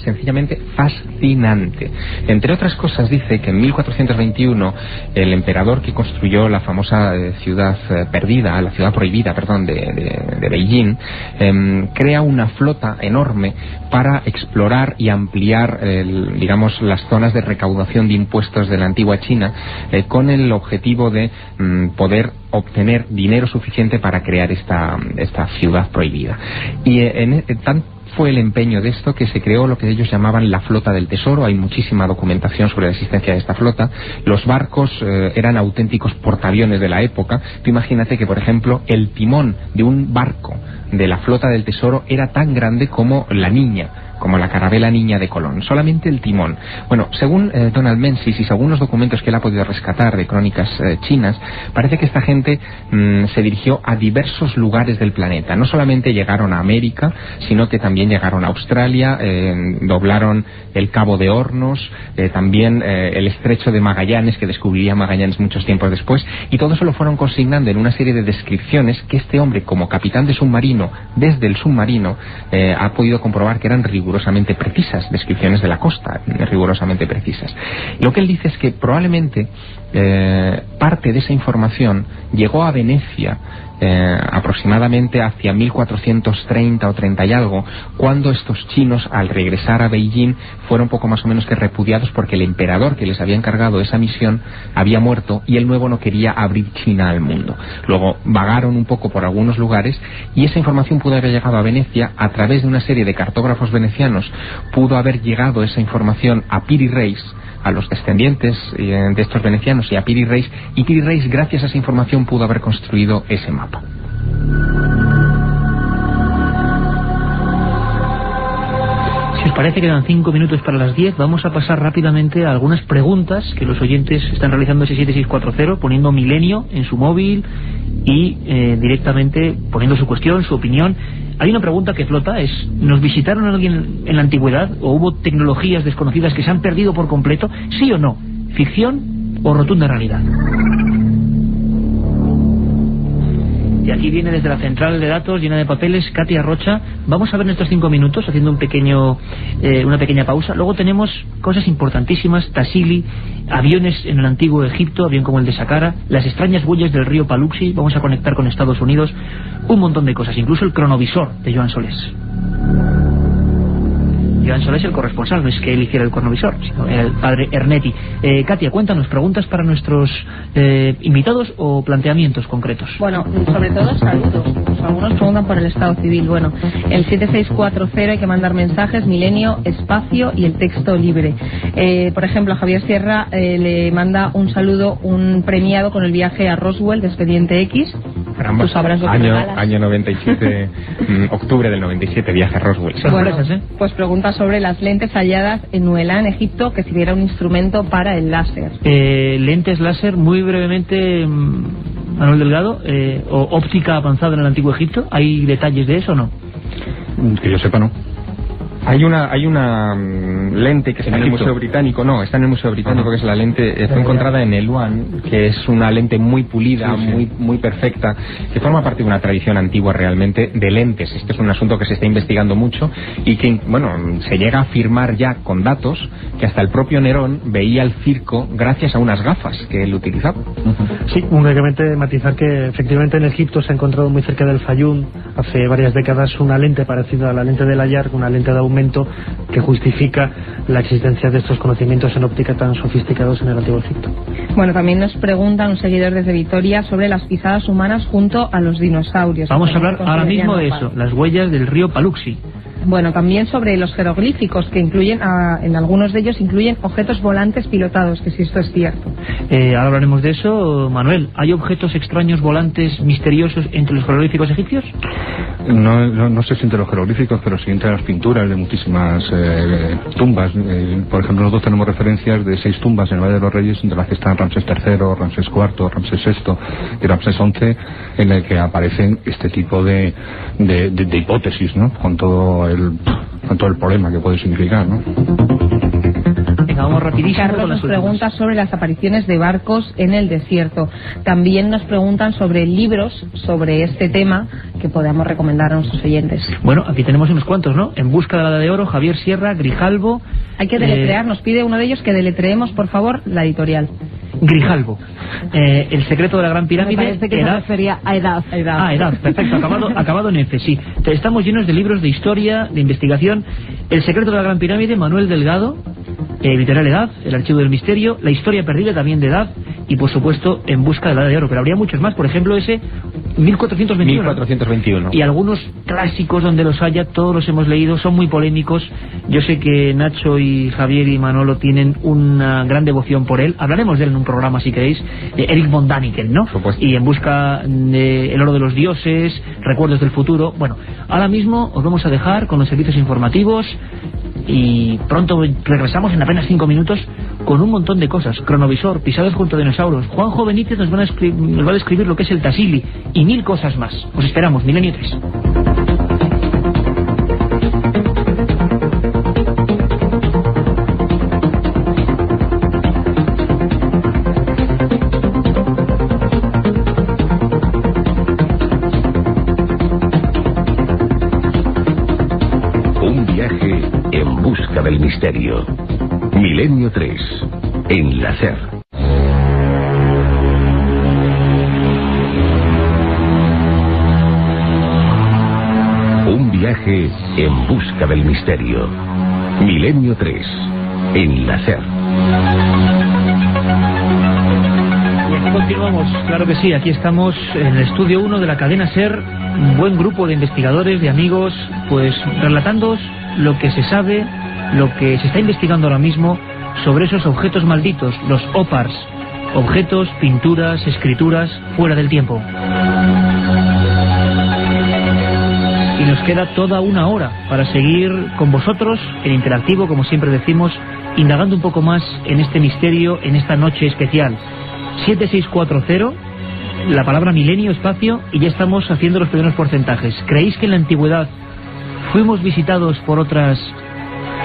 sencillamente fascinante. Entre otras cosas, dice que en 1421 el emperador que construyó la famosa ciudad perdida, la ciudad prohibida, perdón, de Beijing, crea una flota enorme para explorar y ampliar, digamos, las zonas de recaudación de impuestos de la antigua China, con el objetivo de poder obtener dinero suficiente para crear esta ciudad prohibida. Y fue el empeño de esto que se creó lo que ellos llamaban la flota del tesoro. Hay muchísima documentación sobre la existencia de esta flota. Los barcos eran auténticos portaaviones de la época. Tú imagínate que, por ejemplo, el timón de un barco de la flota del tesoro era tan grande como la Niña, como la carabela Niña de Colón, solamente el timón. Bueno, según Donald Menzies y según los documentos que él ha podido rescatar de crónicas chinas, parece que esta gente se dirigió a diversos lugares del planeta. No solamente llegaron a América, sino que también llegaron a Australia, doblaron el Cabo de Hornos, también el Estrecho de Magallanes, que descubriría Magallanes muchos tiempos después, y todo eso lo fueron consignando en una serie de descripciones que este hombre, como capitán de submarino, desde el submarino, ha podido comprobar que eran rigurosamente precisas, descripciones de la costa rigurosamente precisas. Lo que él dice es que probablemente parte de esa información llegó a Venecia aproximadamente hacia 1430 o 30 y algo, cuando estos chinos, al regresar a Beijing, fueron poco más o menos que repudiados porque el emperador que les había encargado esa misión había muerto y el nuevo no quería abrir China al mundo. Luego vagaron un poco por algunos lugares y esa información pudo haber llegado a Venecia a través de una serie de cartógrafos venecianos. Pudo haber llegado esa información a Piri Reis, a los descendientes de estos venecianos, y a Piri Reis, y Piri Reis, gracias a esa información, pudo haber construido ese mapa. Si os parece, quedan 5 minutos para las 10. Vamos a pasar rápidamente a algunas preguntas que los oyentes están realizando ese 7640, poniendo Milenio en su móvil y directamente poniendo su cuestión, su opinión. Hay una pregunta que flota, ¿nos visitaron a alguien en la antigüedad o hubo tecnologías desconocidas que se han perdido por completo? ¿Sí o no? ¿Ficción o rotunda realidad? Y aquí viene desde la central de datos llena de papeles Katia Rocha. Vamos a ver nuestros 5 minutos haciendo una pequeña pausa. Luego tenemos cosas importantísimas: Tassili, aviones en el antiguo Egipto, avión como el de Saqqara, las extrañas huellas del río Paluxy. Vamos a conectar con Estados Unidos, un montón de cosas, incluso el cronovisor de Joan Solés. Joan Solés, el corresponsal, no es que él hiciera el cronovisor, sino era el padre Ernetti. Katia, cuéntanos, ¿preguntas para nuestros invitados o planteamientos concretos? Bueno, sobre todo saludos. Algunos preguntan por el estado civil. Bueno, el 7640 hay que mandar mensajes, milenio, espacio y el texto libre. Por ejemplo, Javier Sierra le manda un saludo, un premiado con el viaje a Roswell de Expediente X. Caramba, Tú sabrás lo que regalas. Año 97, octubre del 97, viaje a Roswell. Bueno, pues pregunta sobre las lentes halladas en Nuela, en Egipto, que sirviera un instrumento para el láser. Lentes láser, muy brevemente, Manuel Delgado, o óptica avanzada en el antiguo Egipto. ¿Hay detalles de eso o no? Que yo sepa, no. Hay una lente que está en el Museo Británico, está en el Museo Británico, que es la lente, fue encontrada en el One, que es una lente muy pulida, muy perfecta, que forma parte de una tradición antigua realmente de lentes. Este es un asunto que se está investigando mucho y que, se llega a afirmar ya con datos que hasta el propio Nerón veía el circo gracias a unas gafas que él utilizaba. Sí, únicamente matizar que efectivamente en Egipto se ha encontrado muy cerca del Fayum hace varias décadas una lente parecida a la lente de Layard, una lente de aumento que justifica la existencia de estos conocimientos en óptica tan sofisticados en el antiguo Egipto. Bueno, también nos preguntan un seguidor desde Vitoria sobre las pisadas humanas junto a los dinosaurios. Vamos a hablar ahora mismo de eso, las huellas del río Paluxy. Bueno, también sobre los jeroglíficos, que incluyen, en algunos de ellos incluyen objetos volantes pilotados, que si esto es cierto. Ahora hablaremos de eso. Manuel, ¿hay objetos extraños volantes misteriosos entre los jeroglíficos egipcios? No sé si entre los jeroglíficos, pero sí entre las pinturas de muchísimas tumbas. Por ejemplo, nosotros tenemos referencias de 6 tumbas en el Valle de los Reyes, entre las que están Ramsés III, Ramsés IV, Ramsés VI y Ramsés XI, en el que aparecen este tipo de hipótesis, ¿no? Con todo el problema que puede significar, ¿no? Venga, vamos rapidísimo. Carlos nos pregunta sobre las apariciones de barcos en el desierto. También nos preguntan sobre libros sobre este tema que podamos recomendar a nuestros oyentes. Bueno, aquí tenemos unos cuantos, ¿no? En busca de la edad de oro, Javier Sierra, Grijalbo. Hay que deletrear, nos pide uno de ellos que deletreemos, por favor, la editorial. Grijalbo. El secreto de la Gran Pirámide. Me parece que se refería a edad. Edad, perfecto, acabado en F, sí. Estamos llenos de libros de historia, de investigación. El secreto de la Gran Pirámide, Manuel Delgado, editorial Edad, El archivo del misterio, La historia perdida, también de Edad, y por supuesto En busca de la edad de oro. Pero habría muchos más, por ejemplo ese 1421. Y algunos clásicos donde los haya, todos los hemos leído, son muy polémicos. Yo sé que Nacho y Javier y Manolo tienen una gran devoción por él. Hablaremos de él en un programa, si queréis. Erich von Däniken, ¿no? Y En busca de El oro de los dioses, Recuerdos del futuro. Bueno, ahora mismo os vamos a dejar con los servicios informativos y pronto regresamos en apenas 5 minutos con un montón de cosas. Cronovisor, pisados junto a dinosaurios. Juanjo Benítez nos va a describir lo que es el Tassili y 1000 cosas más. Os esperamos, Milenio 3. Un viaje en busca del misterio. Milenio 3, en la SER. Un viaje en busca del misterio. Milenio 3, en la SER. Y aquí continuamos, claro que sí, aquí estamos en el estudio 1 de la cadena SER, un buen grupo de investigadores, de amigos, pues relatándoos lo que se sabe, lo que se está investigando ahora mismo sobre esos objetos malditos, los OPARS, objetos, pinturas, escrituras fuera del tiempo. Y nos queda toda una hora para seguir con vosotros en interactivo, como siempre decimos, indagando un poco más en este misterio, en esta noche especial. 7640, la palabra milenio, espacio, y ya estamos haciendo los primeros porcentajes. ¿Creéis que en la antigüedad fuimos visitados por otras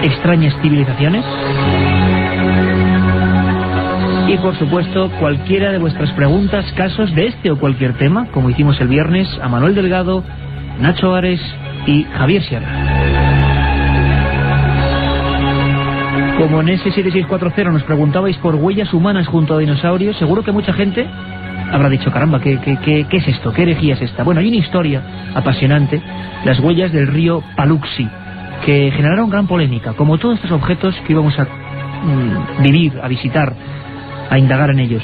extrañas civilizaciones? Y por supuesto, cualquiera de vuestras preguntas, casos de este o cualquier tema, como hicimos el viernes, a Manuel Delgado, Nacho Ares y Javier Sierra. Como en ese 7640 nos preguntabais por huellas humanas junto a dinosaurios, seguro que mucha gente habrá dicho, caramba, ¿qué es esto? ¿Qué herejía es esta? Bueno, hay una historia apasionante, las huellas del río Paluxy, que generaron gran polémica, como todos estos objetos que íbamos a vivir, a visitar, a indagar en ellos.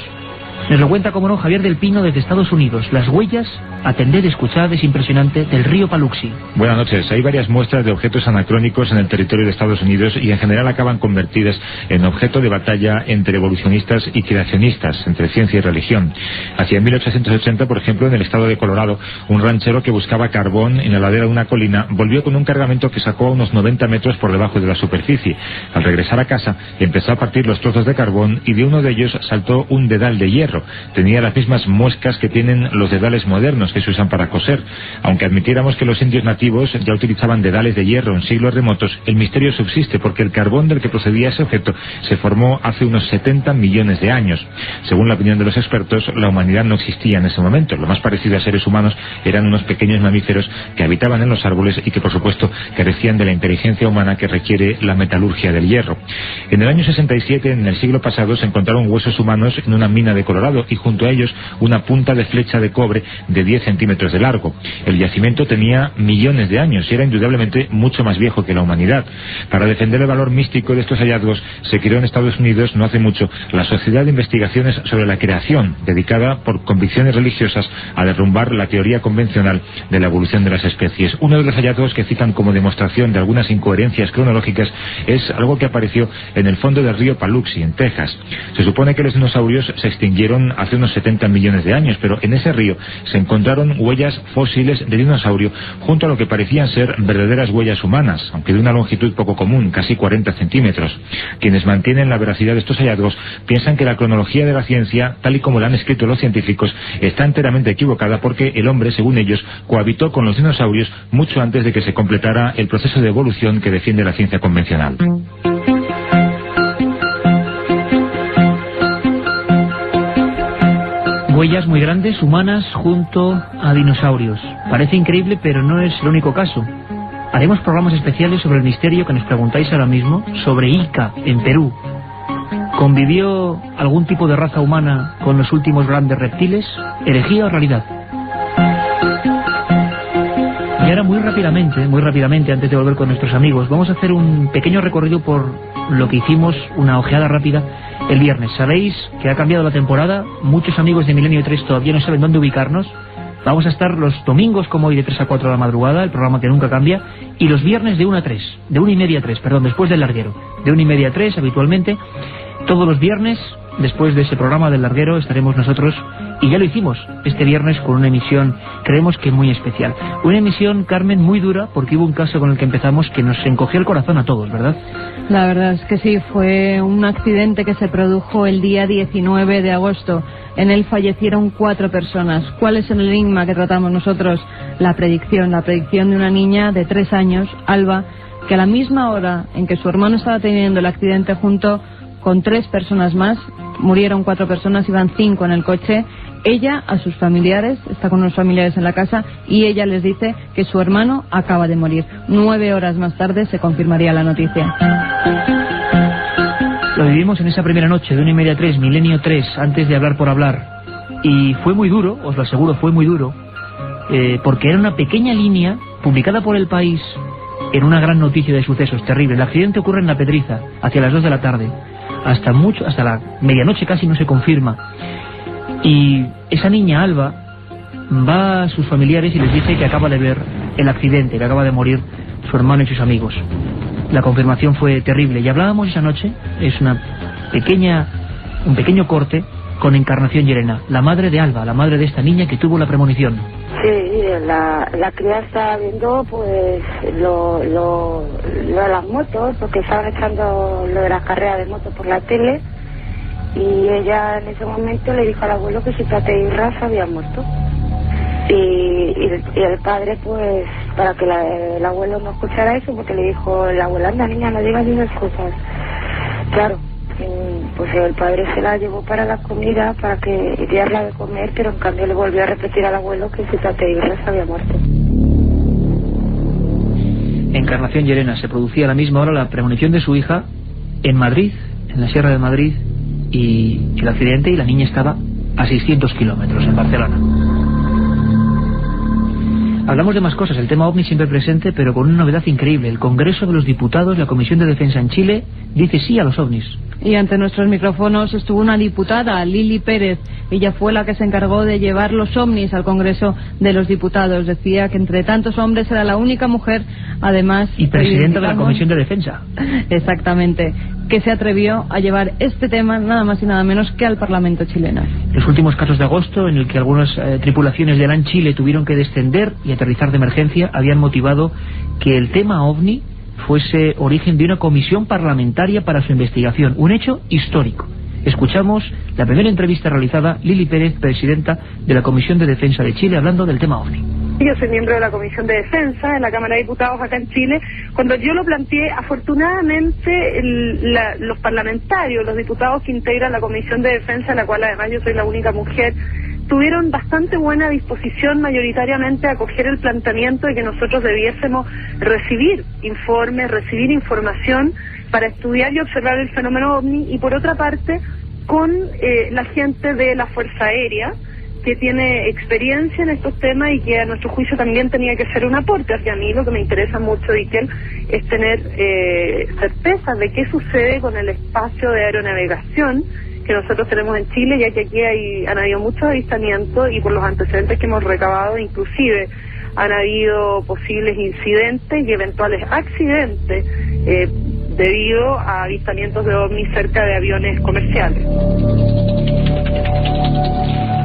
Nos lo cuenta, como no, Javier del Pino desde Estados Unidos. Las huellas, atended, escuchad, es impresionante, del río Paluxy. Buenas noches. Hay varias muestras de objetos anacrónicos en el territorio de Estados Unidos y en general acaban convertidas en objeto de batalla entre evolucionistas y creacionistas, entre ciencia y religión. Hacia 1880, por ejemplo, en el estado de Colorado, un ranchero que buscaba carbón en la ladera de una colina volvió con un cargamento que sacó a unos 90 metros por debajo de la superficie. Al regresar a casa, empezó a partir los trozos de carbón y de uno de ellos saltó un dedal de hierro. Tenía las mismas muescas que tienen los dedales modernos que se usan para coser. Aunque admitiéramos que los indios nativos ya utilizaban dedales de hierro en siglos remotos, el misterio subsiste porque el carbón del que procedía ese objeto se formó hace unos 70 millones de años. Según la opinión de los expertos, la humanidad no existía en ese momento. Lo más parecido a seres humanos eran unos pequeños mamíferos que habitaban en los árboles y que, por supuesto, carecían de la inteligencia humana que requiere la metalurgia del hierro. En el año 67, en el siglo pasado, se encontraron huesos humanos en una mina de Colorado y junto a ellos una punta de flecha de cobre de 10 centímetros de largo. El yacimiento tenía millones de años y era indudablemente mucho más viejo que la humanidad. Para defender el valor místico de estos hallazgos, se creó en Estados Unidos no hace mucho la Sociedad de Investigaciones sobre la Creación, dedicada por convicciones religiosas a derrumbar la teoría convencional de la evolución de las especies. Uno de los hallazgos que citan como demostración de algunas incoherencias cronológicas es algo que apareció en el fondo del río Paluxy, en Texas. Se supone que los dinosaurios se extinguieron hace unos 70 millones de años, pero en ese río se encontraron huellas fósiles de dinosaurio junto a lo que parecían ser verdaderas huellas humanas, aunque de una longitud poco común, casi 40 centímetros. Quienes mantienen la veracidad de estos hallazgos piensan que la cronología de la ciencia, tal y como la han escrito los científicos, está enteramente equivocada porque el hombre, según ellos, cohabitó con los dinosaurios mucho antes de que se completara el proceso de evolución que defiende la ciencia convencional. Huellas muy grandes, humanas, junto a dinosaurios. Parece increíble, pero no es el único caso. Haremos programas especiales sobre el misterio que nos preguntáis ahora mismo, sobre Ica, en Perú. ¿Convivió algún tipo de raza humana con los últimos grandes reptiles? ¿Herejía o realidad? Y ahora muy rápidamente, antes de volver con nuestros amigos, vamos a hacer un pequeño recorrido por lo que hicimos, una ojeada rápida el viernes. Sabéis que ha cambiado la temporada, muchos amigos de Milenio 3 todavía no saben dónde ubicarnos. Vamos a estar los domingos como hoy de 3 a 4 de la madrugada, el programa que nunca cambia, y los viernes de 1 a 3, de 1 y media a 3, perdón, después del larguero, de 1 y media a 3 habitualmente. Todos los viernes, después de ese programa del larguero, estaremos nosotros, y ya lo hicimos este viernes con una emisión, creemos que muy especial. Una emisión, Carmen, muy dura, porque hubo un caso con el que empezamos que nos encogió el corazón a todos, ¿verdad? La verdad es que sí, fue un accidente que se produjo el día 19 de agosto. En él fallecieron 4 personas. ¿Cuál es el enigma que tratamos nosotros? La predicción de una niña de 3 años, Alba, que a la misma hora en que su hermano estaba teniendo el accidente junto con 3 personas más, murieron 4 personas, iban 5 en el coche. Ella a sus familiares, está con unos familiares en la casa, y ella les dice que su hermano acaba de morir. 9 horas más tarde se confirmaría la noticia. Lo vivimos en esa primera noche de 1 y media a 3, Milenio 3, antes de hablar por hablar. Y fue muy duro, os lo aseguro, fue muy duro, porque era una pequeña línea publicada por El País en una gran noticia de sucesos terrible. El accidente ocurre en La Pedriza, hacia las 2 de la tarde. Hasta la medianoche casi no se confirma. Y esa niña, Alba, va a sus familiares y les dice que acaba de ver el accidente, que acaba de morir su hermano y sus amigos. La confirmación fue terrible. Y hablábamos esa noche, es un pequeño corte con Encarnación Llerena, la madre de Alba, la madre de esta niña que tuvo la premonición. Sí, la cría estaba viendo pues lo de las motos, porque estaban echando lo de las carreras de motos por la tele, y ella en ese momento le dijo al abuelo que su tata y Rafa había muerto. Y el padre, pues, para que el abuelo no escuchara eso, porque le dijo el abuelo, anda niña, no digas esas cosas. Claro, pues el padre se la llevó para la comida, para que diera de comer, pero en cambio le volvió a repetir al abuelo que Citate Irra se había muerto. Encarnación Llerena, se producía a la misma hora la premonición de su hija en Madrid, en la Sierra de Madrid, y el accidente, y la niña estaba a 600 kilómetros en Barcelona. Hablamos de más cosas, el tema OVNI siempre presente, pero con una novedad increíble. El Congreso de los Diputados, la Comisión de Defensa en Chile, dice sí a los OVNIs. Y ante nuestros micrófonos estuvo una diputada, Lili Pérez. Ella fue la que se encargó de llevar los OVNIs al Congreso de los Diputados. Decía que entre tantos hombres era la única mujer, además... Y presidenta de la Comisión de Defensa. Exactamente, que se atrevió a llevar este tema nada más y nada menos que al Parlamento chileno. Los últimos casos de agosto, en el que algunas tripulaciones de LAN Chile tuvieron que descender y aterrizar de emergencia, habían motivado que el tema OVNI fuese origen de una comisión parlamentaria para su investigación, un hecho histórico. Escuchamos la primera entrevista realizada, Lili Pérez, presidenta de la Comisión de Defensa de Chile, hablando del tema OVNI. Yo soy miembro de la Comisión de Defensa de la Cámara de Diputados acá en Chile. Cuando yo lo planteé, afortunadamente los parlamentarios, los diputados que integran la Comisión de Defensa, en la cual además yo soy la única mujer, tuvieron bastante buena disposición mayoritariamente a acoger el planteamiento de que nosotros debiésemos recibir informes, recibir información para estudiar y observar el fenómeno OVNI, y por otra parte con la gente de la Fuerza Aérea, que tiene experiencia en estos temas y que a nuestro juicio también tenía que ser un aporte. Hacia mí lo que me interesa mucho, Ikel, es tener certezas de qué sucede con el espacio de aeronavegación que nosotros tenemos en Chile, ya que aquí han habido muchos avistamientos, y por los antecedentes que hemos recabado, inclusive han habido posibles incidentes y eventuales accidentes debido a avistamientos de ovnis cerca de aviones comerciales.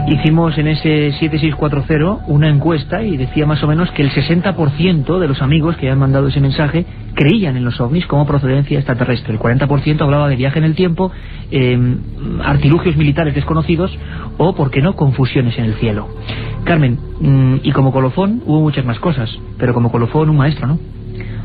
Hicimos en ese 7640 una encuesta y decía más o menos que el 60% de los amigos que habían mandado ese mensaje creían en los ovnis como procedencia extraterrestre. El 40% hablaba de viaje en el tiempo, artilugios militares desconocidos o, por qué no, confusiones en el cielo. Carmen, y como colofón hubo muchas más cosas, pero como colofón un maestro, ¿no?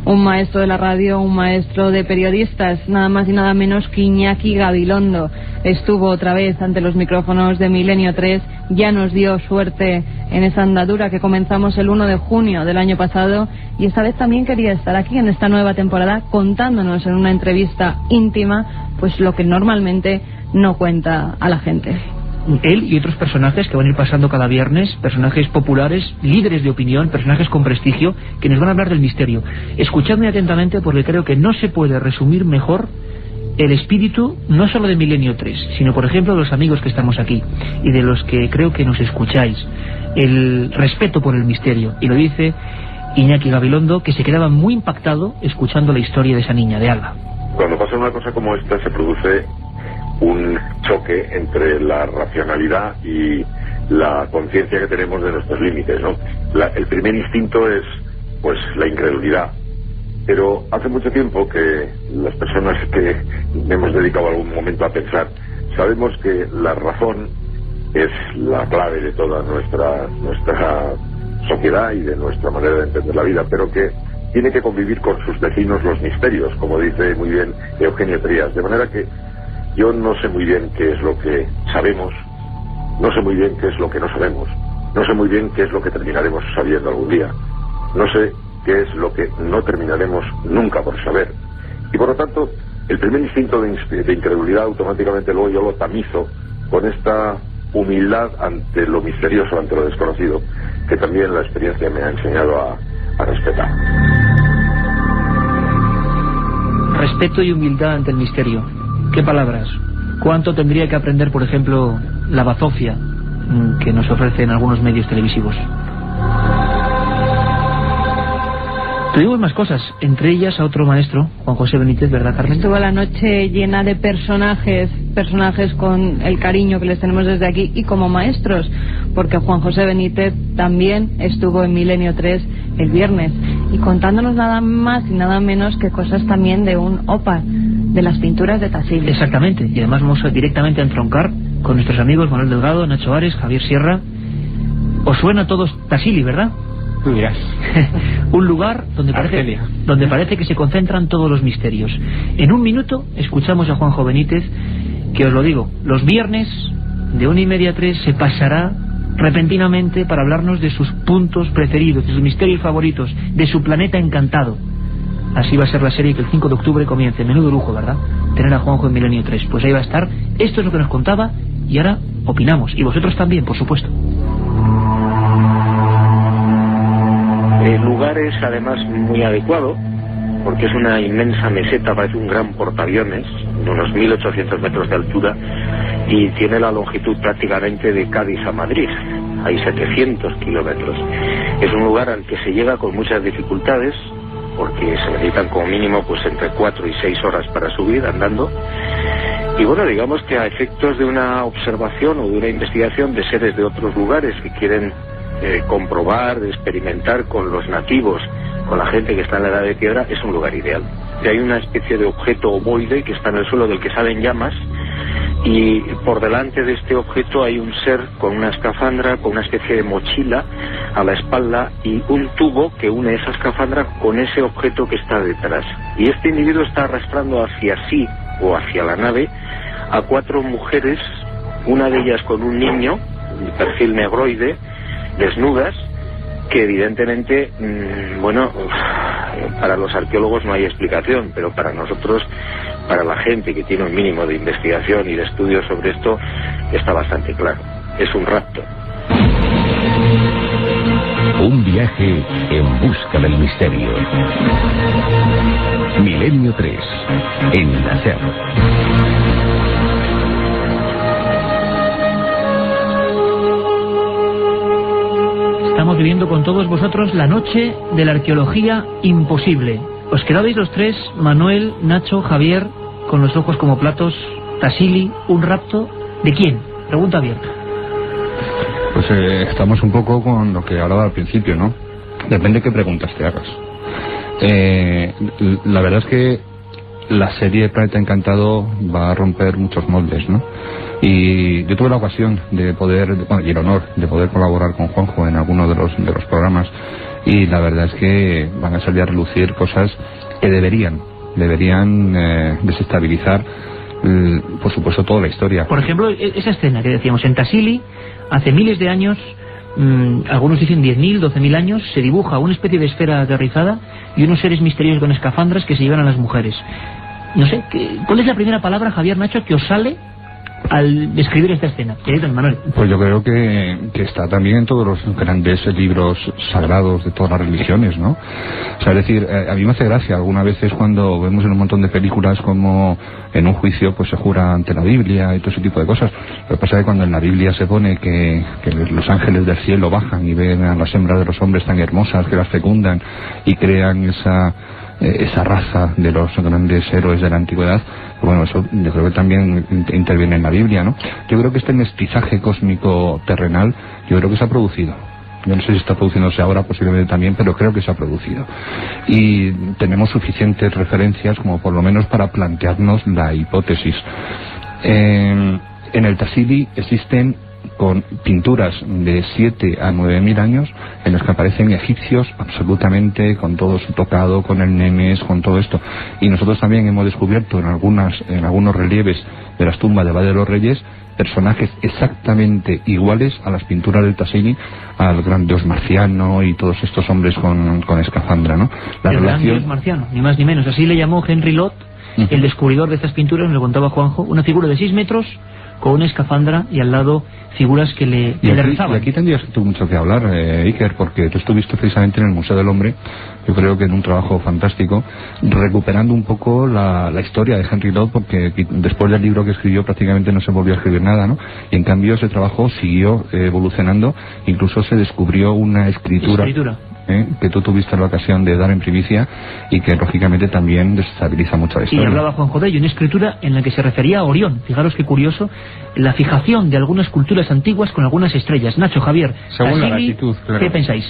Un maestro de la radio, un maestro de periodistas, nada más y nada menos que Iñaki Gabilondo. Estuvo otra vez ante los micrófonos de Milenio 3, ya nos dio suerte en esa andadura que comenzamos el 1 de junio del año pasado, y esta vez también quería estar aquí en esta nueva temporada contándonos en una entrevista íntima pues lo que normalmente no cuenta a la gente. Él y otros personajes que van a ir pasando cada viernes, personajes populares, líderes de opinión, personajes con prestigio, que nos van a hablar del misterio. Escuchadme atentamente, porque creo que no se puede resumir mejor el espíritu, no solo de Milenio 3, sino por ejemplo de los amigos que estamos aquí y de los que creo que nos escucháis. El respeto por el misterio, y lo dice Iñaki Gabilondo, que se quedaba muy impactado escuchando la historia de esa niña, de Alba. Cuando pasa una cosa como esta se produce un choque entre la racionalidad y la conciencia que tenemos de nuestros límites, ¿no? El primer instinto es pues la incredulidad, pero hace mucho tiempo que las personas que hemos dedicado algún momento a pensar sabemos que la razón es la clave de toda nuestra sociedad y de nuestra manera de entender la vida, pero que tiene que convivir con sus vecinos los misterios, como dice muy bien Eugenio Trías, de manera que yo no sé muy bien qué es lo que sabemos, no sé muy bien qué es lo que no sabemos, no sé muy bien qué es lo que terminaremos sabiendo algún día, no sé qué es lo que no terminaremos nunca por saber. Y por lo tanto, el primer instinto de incredulidad automáticamente luego yo lo tamizo con esta humildad ante lo misterioso, ante lo desconocido, que también la experiencia me ha enseñado a respetar. Respeto y humildad ante el misterio. ¿Qué palabras? ¿Cuánto tendría que aprender, por ejemplo, la bazofia que nos ofrecen algunos medios televisivos? Tuvimos más cosas, entre ellas a otro maestro, Juan José Benítez, ¿verdad, Carmen? Estuvo la noche llena de personajes con el cariño que les tenemos desde aquí, y como maestros, porque Juan José Benítez también estuvo en Milenio 3 el viernes, y contándonos nada más y nada menos que cosas también de un OPA, de las pinturas de Tassili. Exactamente, y además vamos directamente a entroncar con nuestros amigos Manuel Delgado, Nacho Ares, Javier Sierra. Os suena a todos Tassili, ¿verdad? Tú dirás. Un lugar donde parece que se concentran todos los misterios. En un minuto escuchamos a Juanjo Benítez que os lo digo, los viernes de 1:30 a 3 se pasará repentinamente para hablarnos de sus puntos preferidos, de sus misterios favoritos, de su planeta encantado. Así va a ser la serie que el 5 de octubre comience. Menudo lujo, ¿verdad? Tener a Juanjo en Milenio 3. Pues ahí va a estar. Esto es lo que nos contaba y ahora opinamos. Y vosotros también, por supuesto. El lugar es además muy adecuado porque es una inmensa meseta, parece un gran portaaviones, de unos 1800 metros de altura, y tiene la longitud prácticamente de Cádiz a Madrid. Hay 700 kilómetros. Es un lugar al que se llega con muchas dificultades, porque se necesitan como mínimo pues entre 4 y 6 horas para subir andando. Y bueno, digamos que a efectos de una observación o de una investigación de seres de otros lugares que quieren comprobar, experimentar con los nativos, con la gente que está en la edad de piedra, es un lugar ideal. Y hay una especie de objeto ovoide que está en el suelo del que salen llamas, y por delante de este objeto hay un ser con una escafandra, con una especie de mochila a la espalda y un tubo que une esa escafandra con ese objeto que está detrás. Y este individuo está arrastrando hacia sí o hacia la nave a 4 mujeres, una de ellas con un niño, de perfil negroide, desnudas, que evidentemente, bueno, para los arqueólogos no hay explicación, pero para nosotros, para la gente que tiene un mínimo de investigación y de estudio sobre esto, está bastante claro. Es un rapto. Un viaje en busca del misterio. Milenio 3, en la SER. Estamos viviendo con todos vosotros la noche de la arqueología imposible. Os quedabais los tres, Manuel, Nacho, Javier, con los ojos como platos. Tassili, un rapto. ¿De quién? Pregunta abierta. Pues estamos un poco con lo que hablaba al principio, ¿no? Depende qué preguntas te hagas. La verdad es que la serie Planeta Encantado va a romper muchos moldes, ¿no? Y yo tuve la ocasión de poder, bueno, y el honor de poder colaborar con Juanjo en alguno de los programas, y la verdad es que van a salir a relucir cosas que deberían desestabilizar, por supuesto, toda la historia. Por ejemplo, esa escena que decíamos en Tassili, hace miles de años, algunos dicen 10.000, 12.000 años, se dibuja una especie de esfera aterrizada y unos seres misteriosos con escafandras que se llevan a las mujeres. No sé, ¿cuál es la primera palabra, Javier, Nacho, que os sale al describir esta escena? Manuel. Pues yo creo que está también en todos los grandes libros sagrados de todas las religiones, ¿no? O sea, es decir, a mí me hace gracia algunas veces cuando vemos en un montón de películas como en un juicio pues se jura ante la Biblia y todo ese tipo de cosas. Lo que pasa es que cuando en la Biblia se pone que los ángeles del cielo bajan y ven a las hembras de los hombres tan hermosas que las fecundan y crean esa raza de los grandes héroes de la antigüedad, bueno, eso yo creo que también interviene en la Biblia, ¿no? Yo creo que este mestizaje cósmico terrenal, yo creo que se ha producido. Yo no sé si está produciéndose ahora, posiblemente también, pero creo que se ha producido. Y tenemos suficientes referencias como por lo menos para plantearnos la hipótesis. En el Tassili existen con pinturas de 7 a 9.000 años en los que aparecen egipcios absolutamente con todo su tocado, con el Nemes, con todo esto. Y nosotros también hemos descubierto en algunos relieves de las tumbas de Valle de los Reyes personajes exactamente iguales a las pinturas del Tassili, al gran dios marciano y todos estos hombres con escafandra, ¿no? El gran dios marciano, ni más ni menos. Así le llamó Henry Lott, el descubridor de estas pinturas, me lo contaba Juanjo, una figura de 6 metros con una escafandra y al lado figuras que le rezaban. Y aquí tendrías tú mucho que hablar, Iker, porque tú estuviste precisamente en el Museo del Hombre, yo creo que en un trabajo fantástico, recuperando un poco la historia de Henry Lott, porque después del libro que escribió prácticamente no se volvió a escribir nada, ¿no? Y en cambio ese trabajo siguió evolucionando, incluso se descubrió una escritura. Que tú tuviste la ocasión de dar en primicia y que lógicamente también desestabiliza mucho la historia. Y hablaba Juanjo de ello, una escritura en la que se refería a Orión. Fijaros qué curioso, la fijación de algunas culturas antiguas con algunas estrellas. Nacho, Javier, según la latitud, claro. ¿Qué pensáis?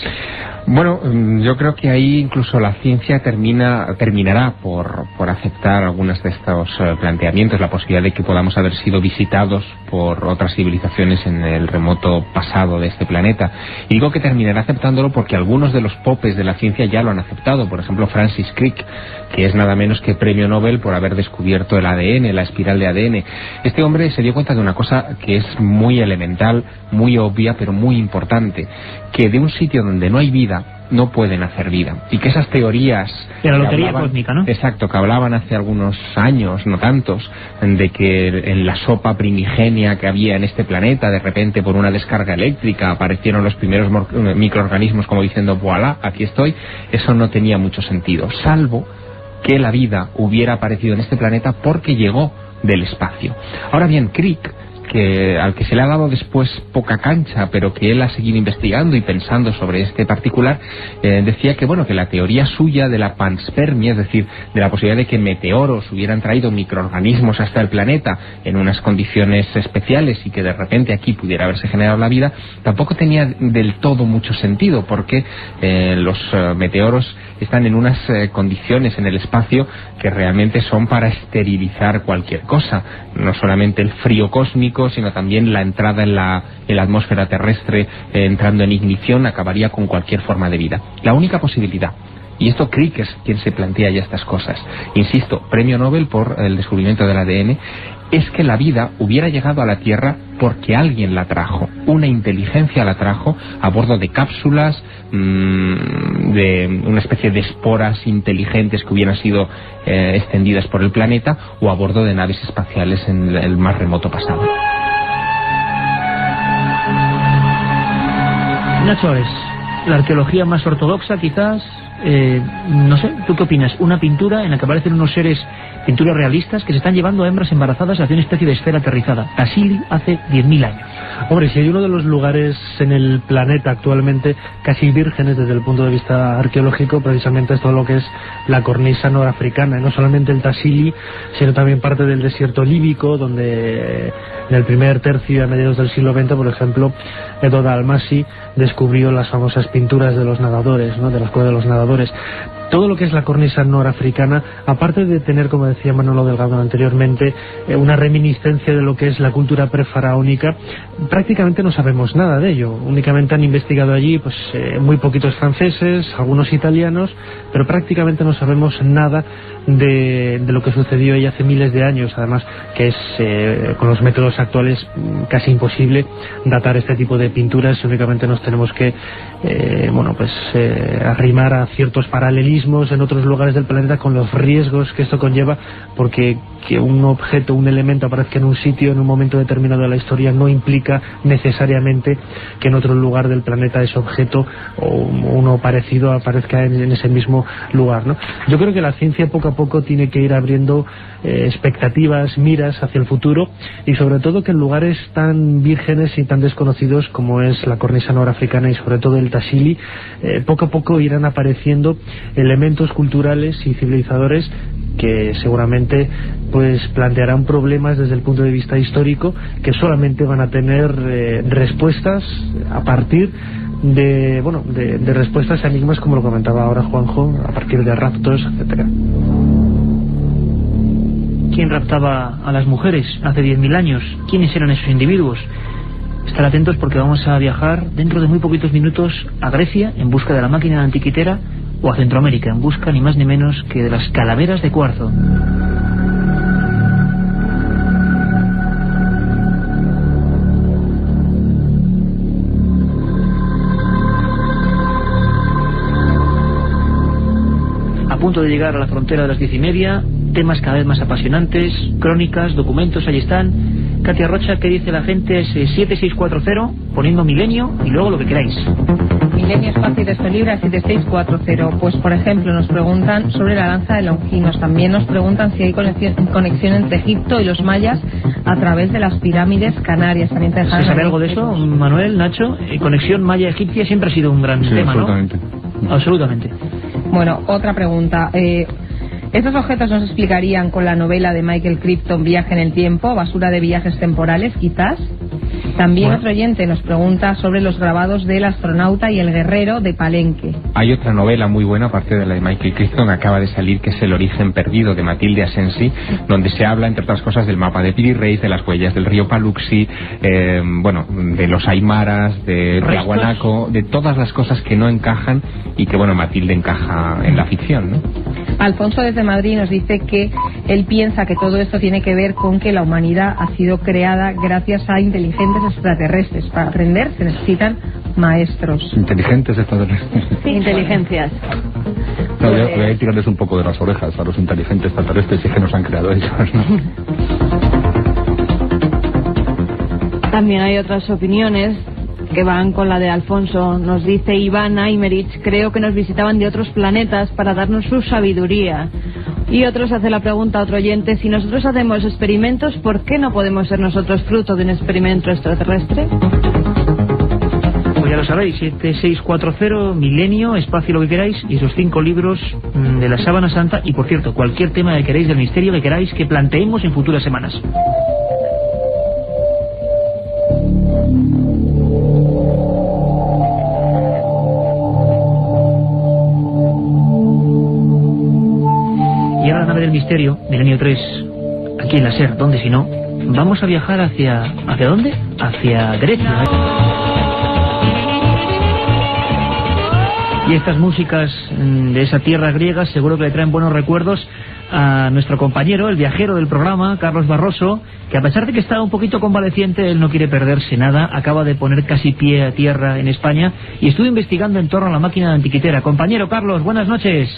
Bueno, yo creo que ahí incluso la ciencia terminará por aceptar algunos de estos planteamientos, la posibilidad de que podamos haber sido visitados por otras civilizaciones en el remoto pasado de este planeta. Y digo que terminará aceptándolo porque algunos de los popes de la ciencia ya lo han aceptado. Por ejemplo, Francis Crick, que es nada menos que premio Nobel por haber descubierto el ADN, la espiral de ADN. Este hombre se dio cuenta de una cosa que es muy elemental, muy obvia, pero muy importante, que de un sitio donde no hay vida no pueden hacer vida, y que esas teorías de la lotería cósmica, ¿no? Exacto, que hablaban hace algunos años, no tantos, de que en la sopa primigenia que había en este planeta, de repente por una descarga eléctrica aparecieron los primeros microorganismos como diciendo voilà, aquí estoy. Eso no tenía mucho sentido, salvo que la vida hubiera aparecido en este planeta porque llegó del espacio. Ahora bien, Crick, al que se le ha dado después poca cancha, pero que él ha seguido investigando y pensando sobre este particular, decía que bueno, que la teoría suya de la panspermia, es decir, de la posibilidad de que meteoros hubieran traído microorganismos hasta el planeta en unas condiciones especiales y que de repente aquí pudiera haberse generado la vida, tampoco tenía del todo mucho sentido, porque los meteoros están en unas condiciones en el espacio que realmente son para esterilizar cualquier cosa, no solamente el frío cósmico, sino también la entrada en la atmósfera terrestre, entrando en ignición, acabaría con cualquier forma de vida. La única posibilidad, y esto Crick es quien se plantea ya estas cosas, insisto, premio Nobel por el descubrimiento del ADN, es que la vida hubiera llegado a la Tierra porque alguien la trajo, una inteligencia la trajo a bordo de cápsulas, de una especie de esporas inteligentes que hubieran sido extendidas por el planeta, o a bordo de naves espaciales en el más remoto pasado. Nacho, es la arqueología más ortodoxa quizás, no sé, ¿tú qué opinas? Una pintura en la que aparecen unos seres, pinturas realistas, que se están llevando a hembras embarazadas hacia una especie de esfera aterrizada. Tassili hace 10.000 años. Hombre, si hay uno de los lugares en el planeta actualmente casi vírgenes desde el punto de vista arqueológico, precisamente es todo lo que es la cornisa norafricana, y no solamente el Tassili, sino también parte del desierto líbico, donde en el primer tercio a mediados del siglo XX, por ejemplo, Edo Almasi descubrió las famosas pinturas de los nadadores, ¿no?, de la escuela de los nadadores. Todo lo que es la cornisa norafricana, aparte de tener, como decía Manolo Delgado anteriormente, una reminiscencia de lo que es la cultura prefaraónica, prácticamente no sabemos nada de ello. Únicamente han investigado allí pues muy poquitos franceses, algunos italianos, pero prácticamente no sabemos nada de lo que sucedió ahí hace miles de años. Además, que es con los métodos actuales casi imposible datar este tipo de pinturas. Únicamente nos tenemos que arrimar a ciertos paralelismos en otros lugares del planeta, con los riesgos que esto conlleva, porque que un objeto, un elemento aparezca en un sitio en un momento determinado de la historia no implica necesariamente que en otro lugar del planeta ese objeto o uno parecido aparezca en ese mismo lugar, ¿no? Yo creo que la ciencia poco a poco tiene que ir abriendo expectativas, miras hacia el futuro, y sobre todo que en lugares tan vírgenes y tan desconocidos como es la cornisa norafricana y sobre todo el Tassili, poco a poco irán apareciendo elementos culturales y civilizadores que seguramente pues plantearán problemas desde el punto de vista histórico, que solamente van a tener respuestas a partir de respuestas a enigmas, como lo comentaba ahora Juanjo, a partir de raptos, etcétera. ¿Quién raptaba a las mujeres hace 10.000 años? ¿Quiénes eran esos individuos? Estar atentos, porque vamos a viajar dentro de muy poquitos minutos a Grecia en busca de la máquina antiquitera, o a Centroamérica en busca ni más ni menos que de las calaveras de cuarzo. A punto de llegar a la frontera de las 10:30, temas cada vez más apasionantes, crónicas, documentos, ahí están. Katia Rocha, ¿qué dice la gente? Es 7640, poniendo milenio y luego lo que queráis. Milenio Espacio de Solibra 7640. Pues por ejemplo nos preguntan sobre la lanza de Longinos. También nos preguntan si hay conexión entre Egipto y los mayas a través de las pirámides canarias. También te ¿Se sabe algo de eso, Manuel, Nacho? Conexión maya-egipcia siempre ha sido un gran tema, absolutamente. ¿no? Absolutamente. Bueno, otra pregunta. Estos objetos nos explicarían con la novela de Michael Crichton, Viaje en el tiempo, basura de viajes temporales, quizás. También otro oyente nos pregunta sobre los grabados del astronauta y el guerrero de Palenque. Hay otra novela muy buena, aparte de la de Michael Crichton, acaba de salir, que es El origen perdido, de Matilde Asensi, donde se habla, entre otras cosas, del mapa de Piri Reis, de las huellas del río Paluxy, de los aymaras, de Tiahuanaco, de todas las cosas que no encajan y que, Matilde encaja en la ficción, ¿no? Alfonso desde Madrid nos dice que él piensa que todo esto tiene que ver con que la humanidad ha sido creada gracias a inteligentes extraterrestres. Para aprender se necesitan maestros. Inteligentes extraterrestres. Sí, inteligencias. No, voy a tirarles un poco de las orejas a los inteligentes extraterrestres y que nos han creado ellos, ¿no? También hay otras opiniones que van con la de Alfonso. Nos dice Iván Aymerich: creo que nos visitaban de otros planetas para darnos su sabiduría. Y otros hace la pregunta a otro oyente: si nosotros hacemos experimentos, ¿por qué no podemos ser nosotros fruto de un experimento extraterrestre? Pues ya lo sabéis, 7640 Milenio, espacio lo que queráis, y esos 5 libros de la Sábana Santa. Y por cierto, cualquier tema que queráis del misterio que queráis que planteemos en futuras semanas. Y ahora la nave del misterio, Milenio 3, aquí en la SER, ¿dónde si no? Vamos a viajar ¿hacia dónde? Hacia Grecia. Y estas músicas de esa tierra griega seguro que le traen buenos recuerdos a nuestro compañero, el viajero del programa, Carlos Barroso, que a pesar de que está un poquito convaleciente, él no quiere perderse nada. Acaba de poner casi pie a tierra en España y estuvo investigando en torno a la máquina de antiquitera. Compañero Carlos, buenas noches.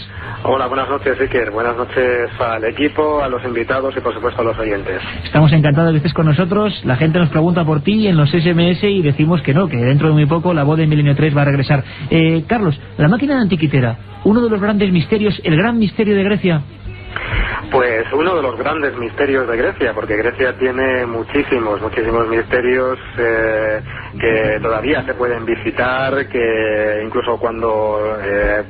Hola, buenas noches, Iker. Buenas noches al equipo, a los invitados y por supuesto a los oyentes. Estamos encantados de que estés con nosotros. La gente nos pregunta por ti en los SMS y decimos que no, que dentro de muy poco la voz de Milenio 3 va a regresar. Carlos, la máquina de antiquitera, uno de los grandes misterios, el gran misterio de Grecia. Pues uno de los grandes misterios de Grecia, porque Grecia tiene muchísimos misterios que todavía se pueden visitar, que incluso cuando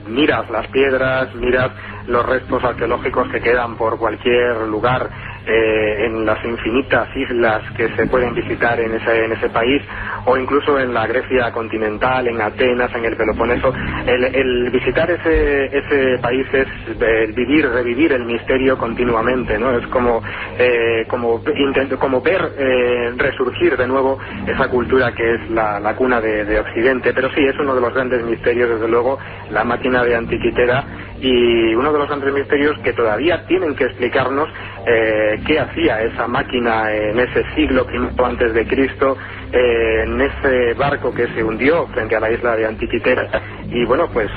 miras las piedras, miras los restos arqueológicos que quedan por cualquier lugar, en las infinitas islas que se pueden visitar en ese país, o incluso en la Grecia continental, en Atenas, en el Peloponeso. El visitar ese país es revivir el misterio continuamente, ¿no? Es como ver resurgir de nuevo esa cultura que es la cuna de Occidente. Pero sí, es uno de los grandes misterios, desde luego, la máquina de antiquitera, y uno de los grandes misterios que todavía tienen que explicarnos qué hacía esa máquina en ese siglo I antes de Cristo, en ese barco que se hundió frente a la isla de Antiquitera. Y bueno, pues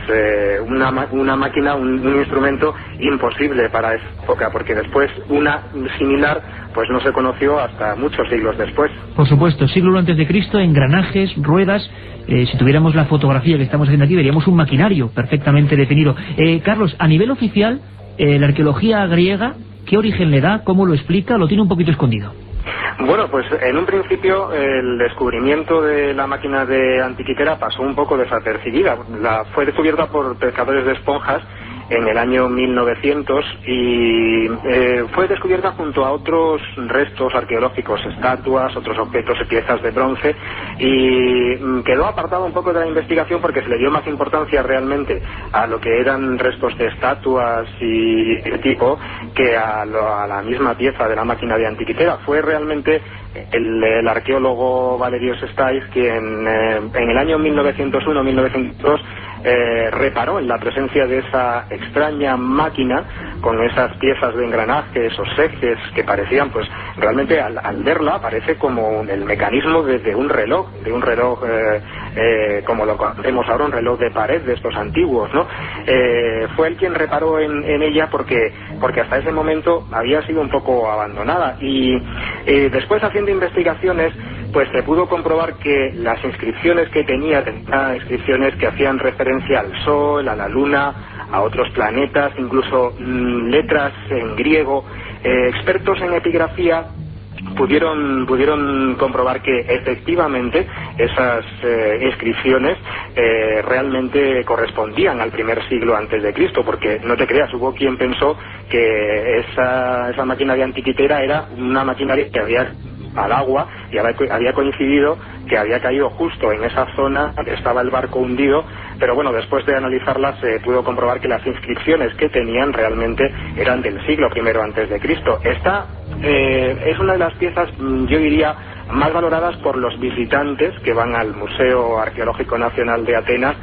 una máquina, un instrumento imposible para esa época, porque después una similar pues no se conoció hasta muchos siglos después. Por supuesto, siglo antes de Cristo, engranajes, ruedas. Si tuviéramos la fotografía que estamos haciendo aquí, veríamos un maquinario perfectamente definido. Carlos, a nivel oficial, la arqueología griega, ¿qué origen le da? ¿Cómo lo explica? ¿Lo tiene un poquito escondido? Bueno, pues en un principio el descubrimiento de la máquina de antiquitera pasó un poco desapercibida. Fue descubierta por pescadores de esponjas en el año 1900 y fue descubierta junto a otros restos arqueológicos, estatuas, otros objetos y piezas de bronce, y quedó apartado un poco de la investigación porque se le dio más importancia realmente a lo que eran restos de estatuas y de tipo que a la misma pieza de la máquina de antiquitera. Fue realmente el arqueólogo Valerio Sestais quien en el año 1901-1902 reparó en la presencia de esa extraña máquina con esas piezas de engranajes, esos ejes que parecían, pues realmente al verla parece como el mecanismo de un reloj como lo conocemos ahora, un reloj de pared de estos antiguos, ¿no? Fue él quien reparó en ella porque hasta ese momento había sido un poco abandonada, y después, haciendo investigaciones, pues se pudo comprobar que las inscripciones que tenía inscripciones que hacían referencia al Sol, a la Luna, a otros planetas, incluso letras en griego. Expertos en epigrafía pudieron comprobar que efectivamente esas inscripciones realmente correspondían al primer siglo antes de Cristo, porque no te creas, hubo quien pensó que esa maquinaria antiquitera era una maquinaria que había al agua y había coincidido que había caído justo en esa zona donde estaba el barco hundido, pero bueno, después de analizarlas se pudo comprobar que las inscripciones que tenían realmente eran del siglo I antes de Cristo. Esta es una de las piezas, yo diría, más valoradas por los visitantes que van al Museo Arqueológico Nacional de Atenas,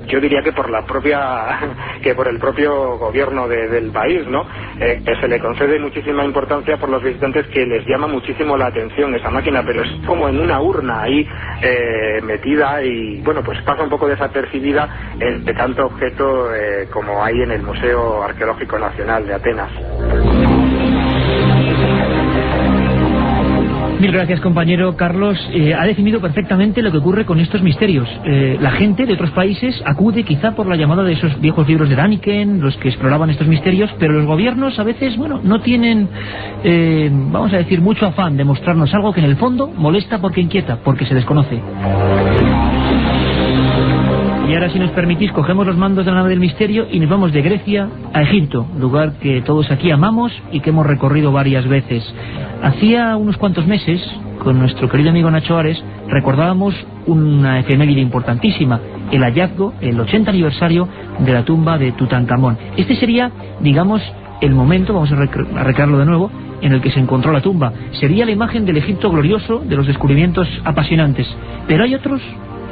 yo diría que por el propio gobierno del país, ¿no? Se le concede muchísima importancia por los visitantes, que les llama muchísimo la atención esa máquina, pero es como en una urna ahí metida, y bueno, pues pasa un poco desapercibida entre tanto objeto como hay en el Museo Arqueológico Nacional de Atenas. Mil gracias, compañero Carlos. Ha definido perfectamente lo que ocurre con estos misterios. La gente de otros países acude quizá por la llamada de esos viejos libros de Däniken, los que exploraban estos misterios, pero los gobiernos a veces, bueno, no tienen, vamos a decir, mucho afán de mostrarnos algo que en el fondo molesta porque inquieta, porque se desconoce. Y ahora, si nos permitís, cogemos los mandos de la nave del misterio y nos vamos de Grecia a Egipto, lugar que todos aquí amamos y que hemos recorrido varias veces. Hacía unos cuantos meses, con nuestro querido amigo Nacho Ares, recordábamos una efeméride importantísima, el hallazgo, el 80 aniversario de la tumba de Tutankamón. Este sería, digamos, el momento, vamos a recrearlo de nuevo, en el que se encontró la tumba. Sería la imagen del Egipto glorioso, de los descubrimientos apasionantes. Pero hay otros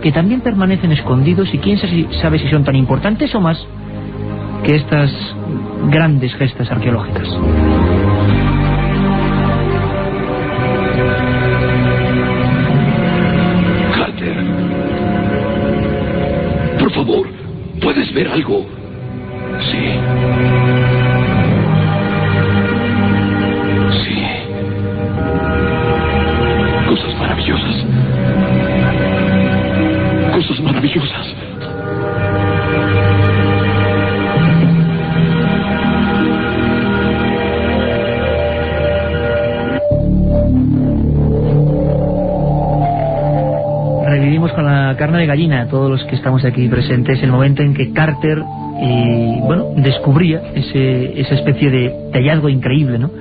que también permanecen escondidos, y quién sabe si son tan importantes o más que estas grandes gestas arqueológicas. Carter, por favor, ¿puedes ver algo? Sí. Sí. Cosas maravillosas. Cosas maravillosas. Revivimos con la carne de gallina, todos los que estamos aquí presentes, el momento en que Carter descubría esa especie de hallazgo increíble, ¿no?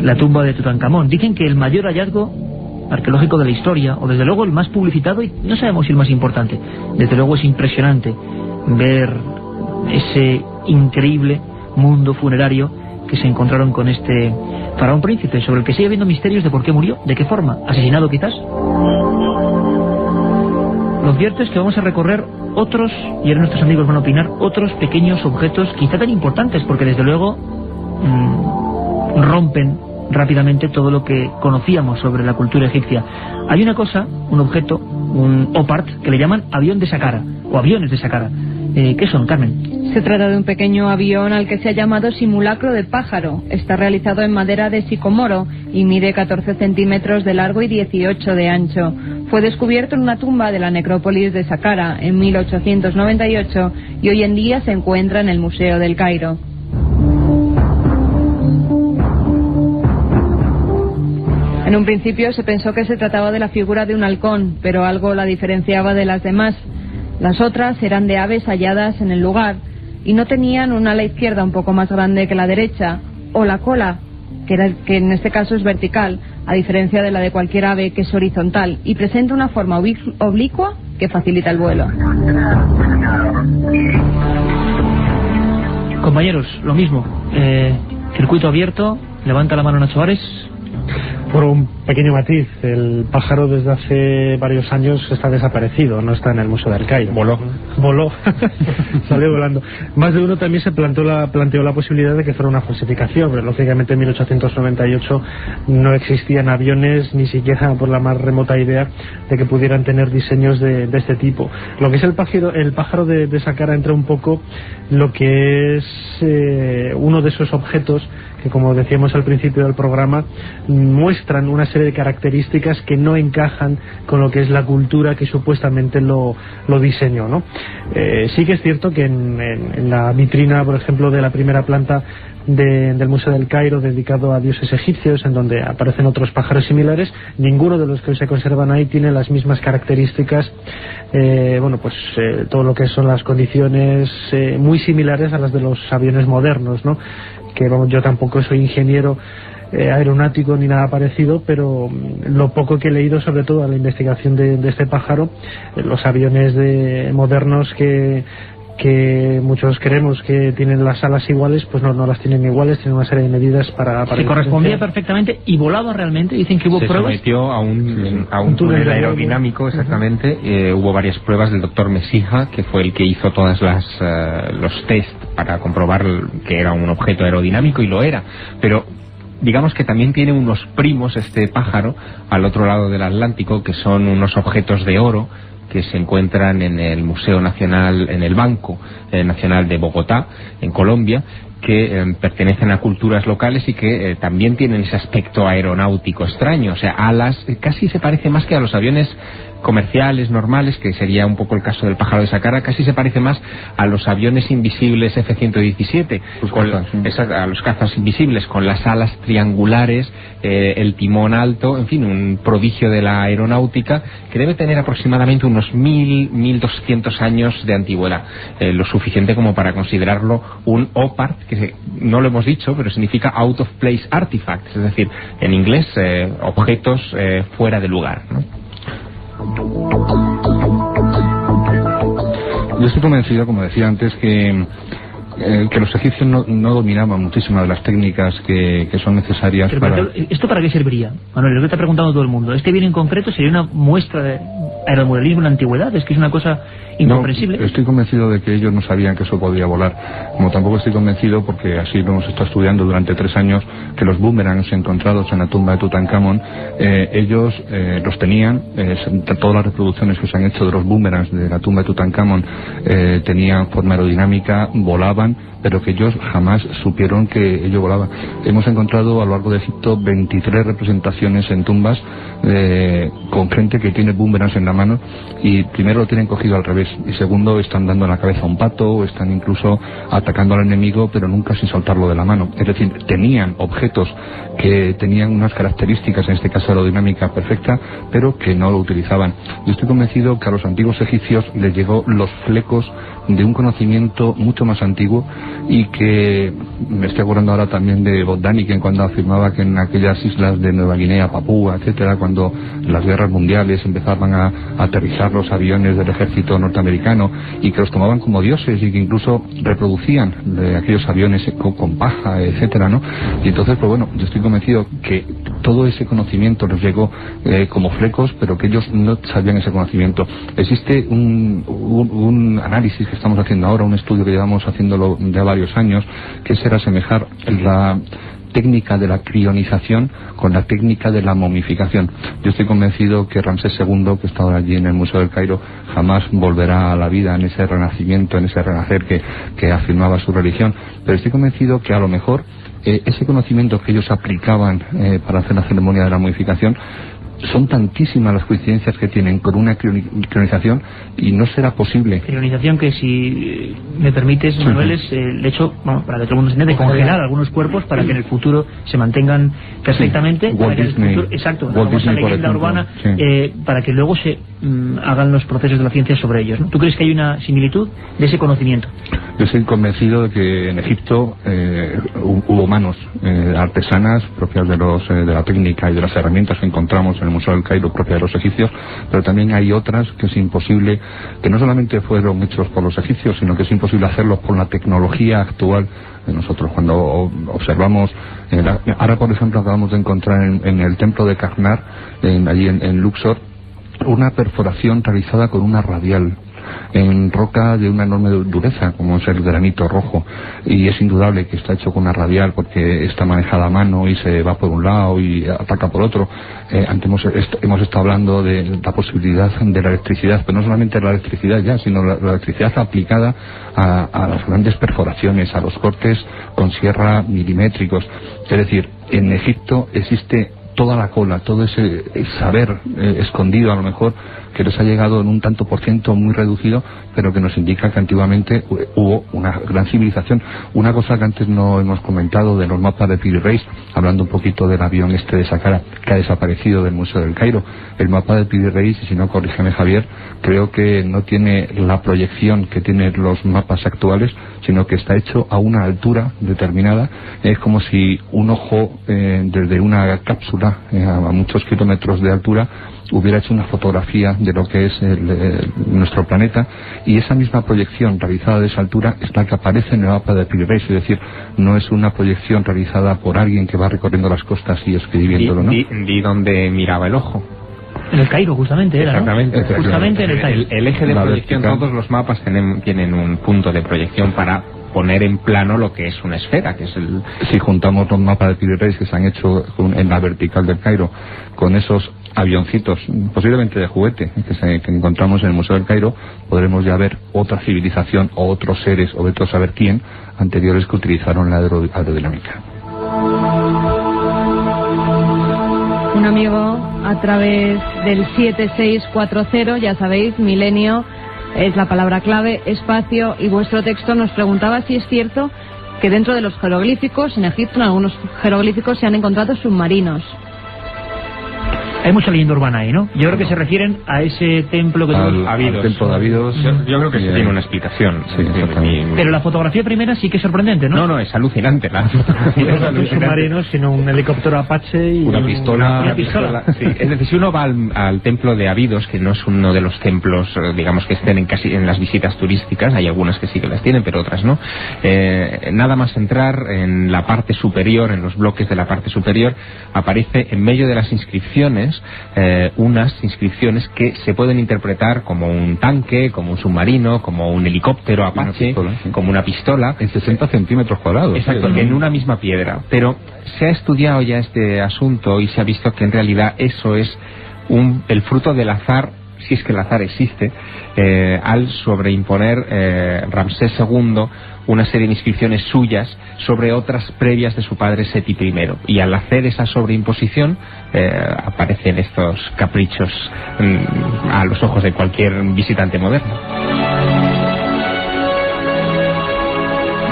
La tumba de Tutankamón. Dicen que el mayor hallazgo arqueológico de la historia, o desde luego el más publicitado, y no sabemos si el más importante. Desde luego es impresionante ver ese increíble mundo funerario que se encontraron con este faraón príncipe, sobre el que sigue habiendo misterios de por qué murió, de qué forma, asesinado quizás. Lo cierto es que vamos a recorrer otros, y ahora nuestros amigos van a opinar, otros pequeños objetos quizá tan importantes, porque desde luego rompen rápidamente todo lo que conocíamos sobre la cultura egipcia. Hay una cosa, un objeto, un opart, que le llaman avión de Saqqara, o aviones de Saqqara. ¿Qué son, Carmen? Se trata de un pequeño avión al que se ha llamado simulacro de pájaro. Está realizado en madera de sicomoro y mide 14 centímetros de largo y 18 de ancho. Fue descubierto en una tumba de la necrópolis de Saqqara en 1898 y hoy en día se encuentra en el Museo del Cairo. En un principio se pensó que se trataba de la figura de un halcón, pero algo la diferenciaba de las demás. Las otras eran de aves halladas en el lugar y no tenían un ala izquierda un poco más grande que la derecha, o la cola, que en este caso es vertical, a diferencia de la de cualquier ave, que es horizontal, y presenta una forma oblicua que facilita el vuelo. Compañeros, lo mismo. Circuito abierto, levanta la mano Nacho Ares. Por un pequeño matiz, el pájaro desde hace varios años está desaparecido, no está en el Museo del Cairo. Voló. Salió volando. Más de uno también se planteó la posibilidad de que fuera una falsificación, pero lógicamente en 1898 no existían aviones, ni siquiera por la más remota idea de que pudieran tener diseños de este tipo. Lo que es el pájaro de Saqqara entra un poco lo que es uno de esos objetos que, como decíamos al principio del programa, muestran una serie de características que no encajan con lo que es la cultura que supuestamente lo diseñó, ¿no? Sí que es cierto que en la vitrina, por ejemplo, de la primera planta del Museo del Cairo, dedicado a dioses egipcios, en donde aparecen otros pájaros similares, ninguno de los que se conservan ahí tiene las mismas características, todo lo que son las condiciones muy similares a las de los aviones modernos, ¿no? Que yo tampoco soy ingeniero aeronáutico ni nada parecido, pero lo poco que he leído, sobre todo a la investigación de este pájaro, los aviones modernos que muchos creemos que tienen las alas iguales, pues no las tienen iguales, tienen una serie de medidas para se correspondía perfectamente y volaba realmente. Dicen que hubo pruebas. Se sometió a un túnel aerodinámico, exactamente. Hubo varias pruebas del doctor Mesija, que fue el que hizo todas los test para comprobar que era un objeto aerodinámico, y lo era, pero digamos que también tiene unos primos este pájaro al otro lado del Atlántico, que son unos objetos de oro que se encuentran en el Museo Nacional, en el Banco Nacional de Bogotá, en Colombia, que pertenecen a culturas locales y que también tienen ese aspecto aeronáutico extraño, o sea, alas, casi se parece más que a los aviones comerciales normales, que sería un poco el caso del pájaro de Saqqara, casi se parece más a los aviones invisibles F-117, a los cazas invisibles, con las alas triangulares, el timón alto, en fin, un prodigio de la aeronáutica que debe tener aproximadamente unos 1.200 años de antigüedad, lo suficiente como para considerarlo un OPART, que no lo hemos dicho, pero significa Out of Place Artifacts, es decir, en inglés, objetos fuera de lugar, ¿no? Yo estoy convencido, como decía antes, que los egipcios no dominaban muchísimas de las técnicas que son necesarias. Pero, para... ¿esto para qué serviría? Manuel, lo que está preguntando todo el mundo. ¿Este bien en concreto sería una muestra de aeromodelismo en la antigüedad? Es que es una cosa incomprensible. No, estoy convencido de que ellos no sabían que eso podía volar. Como tampoco estoy convencido, porque así lo hemos estado estudiando durante 3 años, que los boomerangs encontrados en la tumba de Tutankamón, ellos los tenían, todas las reproducciones que se han hecho de los boomerangs de la tumba de Tutankamón tenían forma aerodinámica, volaban, pero que ellos jamás supieron que ello volaba. Hemos encontrado a lo largo de Egipto 23 representaciones en tumbas con gente que tiene boomerangs en la mano, y primero lo tienen cogido al revés, y segundo están dando en la cabeza a un pato, o están incluso atacando al enemigo, pero nunca sin soltarlo de la mano. Es decir, tenían objetos que tenían unas características, en este caso aerodinámica perfecta, pero que no lo utilizaban. Yo estoy convencido que a los antiguos egipcios les llegó los flecos de un conocimiento mucho más antiguo, y que me estoy acordando ahora también de Botdaniken, cuando afirmaba que en aquellas islas de Nueva Guinea, Papúa, etcétera, cuando las guerras mundiales empezaban a aterrizar los aviones del ejército norteamericano, y que los tomaban como dioses, y que incluso reproducían de aquellos aviones con paja, etcétera, ¿no? Y entonces, pues bueno, yo estoy convencido que todo ese conocimiento les llegó como flecos, pero que ellos no sabían ese conocimiento. Existe un análisis que estamos haciendo ahora, un estudio que llevamos haciéndolo ya varios años, que es asemejar la técnica de la crionización con la técnica de la momificación. Yo estoy convencido que Ramsés II, que está ahora allí en el Museo del Cairo, jamás volverá a la vida en ese renacimiento, en ese renacer que afirmaba su religión, pero estoy convencido que a lo mejor ese conocimiento que ellos aplicaban para hacer la ceremonia de la momificación, son tantísimas las coincidencias que tienen con una crionización, y no será posible. Crionización que, si me permites, Manuel, es el hecho, bueno, para que todo el mundo se entienda, de congelar algunos cuerpos para que en el futuro se mantengan perfectamente, para que en el futuro, exacto, la famosa leyenda urbana, para que luego se hagan los procesos de la ciencia sobre ellos, ¿no? ¿Tú crees que hay una similitud de ese conocimiento? Yo estoy convencido de que en Egipto hubo manos artesanas propias de la técnica y de las herramientas que encontramos en el Museo del Cairo, propias de los egipcios, pero también hay otras que es imposible, que no solamente fueron hechos por los egipcios, sino que es imposible hacerlos con la tecnología actual de nosotros. Cuando observamos, ahora por ejemplo acabamos de encontrar en el templo de Karnak, allí en Luxor, una perforación realizada con una radial. en roca de una enorme dureza, como es el granito rojo, y es indudable que está hecho con una radial porque está manejada a mano y se va por un lado y ataca por otro. Antes hemos estado hablando de la posibilidad de la electricidad, pero no solamente la electricidad ya, sino la electricidad aplicada a las grandes perforaciones, a los cortes con sierra milimétricos. Es decir, en Egipto existe toda la cola, todo ese saber escondido a lo mejor, que nos ha llegado en un tanto por ciento muy reducido, pero que nos indica que antiguamente hubo una gran civilización. Una cosa que antes no hemos comentado de los mapas de Piri Reis, hablando un poquito del avión de Saqqara, que ha desaparecido del Museo del Cairo. El mapa de Piri Reis, y si no, corrígeme Javier, creo que no tiene la proyección que tienen los mapas actuales, sino que está hecho a una altura determinada. Es como si un ojo desde una cápsula a muchos kilómetros de altura hubiera hecho una fotografía de lo que es nuestro planeta, y esa misma proyección realizada de esa altura es la que aparece en el mapa de Piri Reis. Es decir, no es una proyección realizada por alguien que va recorriendo las costas y escribiéndolo, ¿no? ¿Y dónde miraba el ojo? En el Cairo, justamente, era, exactamente, ¿no? Justamente en el Cairo. El eje de proyección, todos los mapas tienen un punto de proyección para poner en plano lo que es una esfera, que es el... Si juntamos los mapas de Piri Reis que se han hecho en la vertical del Cairo con esos avioncitos, posiblemente de juguete, que encontramos en el Museo del Cairo, podremos ya ver otra civilización o otros seres, o vete a saber quién, anteriores que utilizaron la aerodinámica. Un amigo a través del 7640, ya sabéis, milenio es la palabra clave, espacio, y vuestro texto nos preguntaba si es cierto que dentro de los jeroglíficos, en Egipto, en algunos jeroglíficos se han encontrado submarinos. Hay mucha leyenda urbana ahí, ¿no? Yo creo que se refieren a ese templo que al templo de Abidos. Yo creo que eso tiene una explicación. Sí, pero la fotografía primera sí que es sorprendente, ¿no? No, es alucinante. La fotografía es alucinante. Un submarino, sino un helicóptero Apache y una pistola. Sí. Es decir, si uno va al templo de Abidos, que no es uno de los templos, digamos, que estén en las visitas turísticas, hay algunas que sí que las tienen, pero otras no. Nada más entrar en la parte superior, en los bloques de la parte superior, aparece en medio de las inscripciones unas inscripciones que se pueden interpretar como un tanque, como un submarino, como un helicóptero Apache, como una pistola. En 60 centímetros cuadrados. Exacto, en una misma piedra. Pero se ha estudiado ya este asunto y se ha visto que en realidad eso es el fruto del azar, si es que el azar existe, al sobreimponer Ramsés II una serie de inscripciones suyas sobre otras previas de su padre Seti I. Y al hacer esa sobreimposición aparecen estos caprichos a los ojos de cualquier visitante moderno.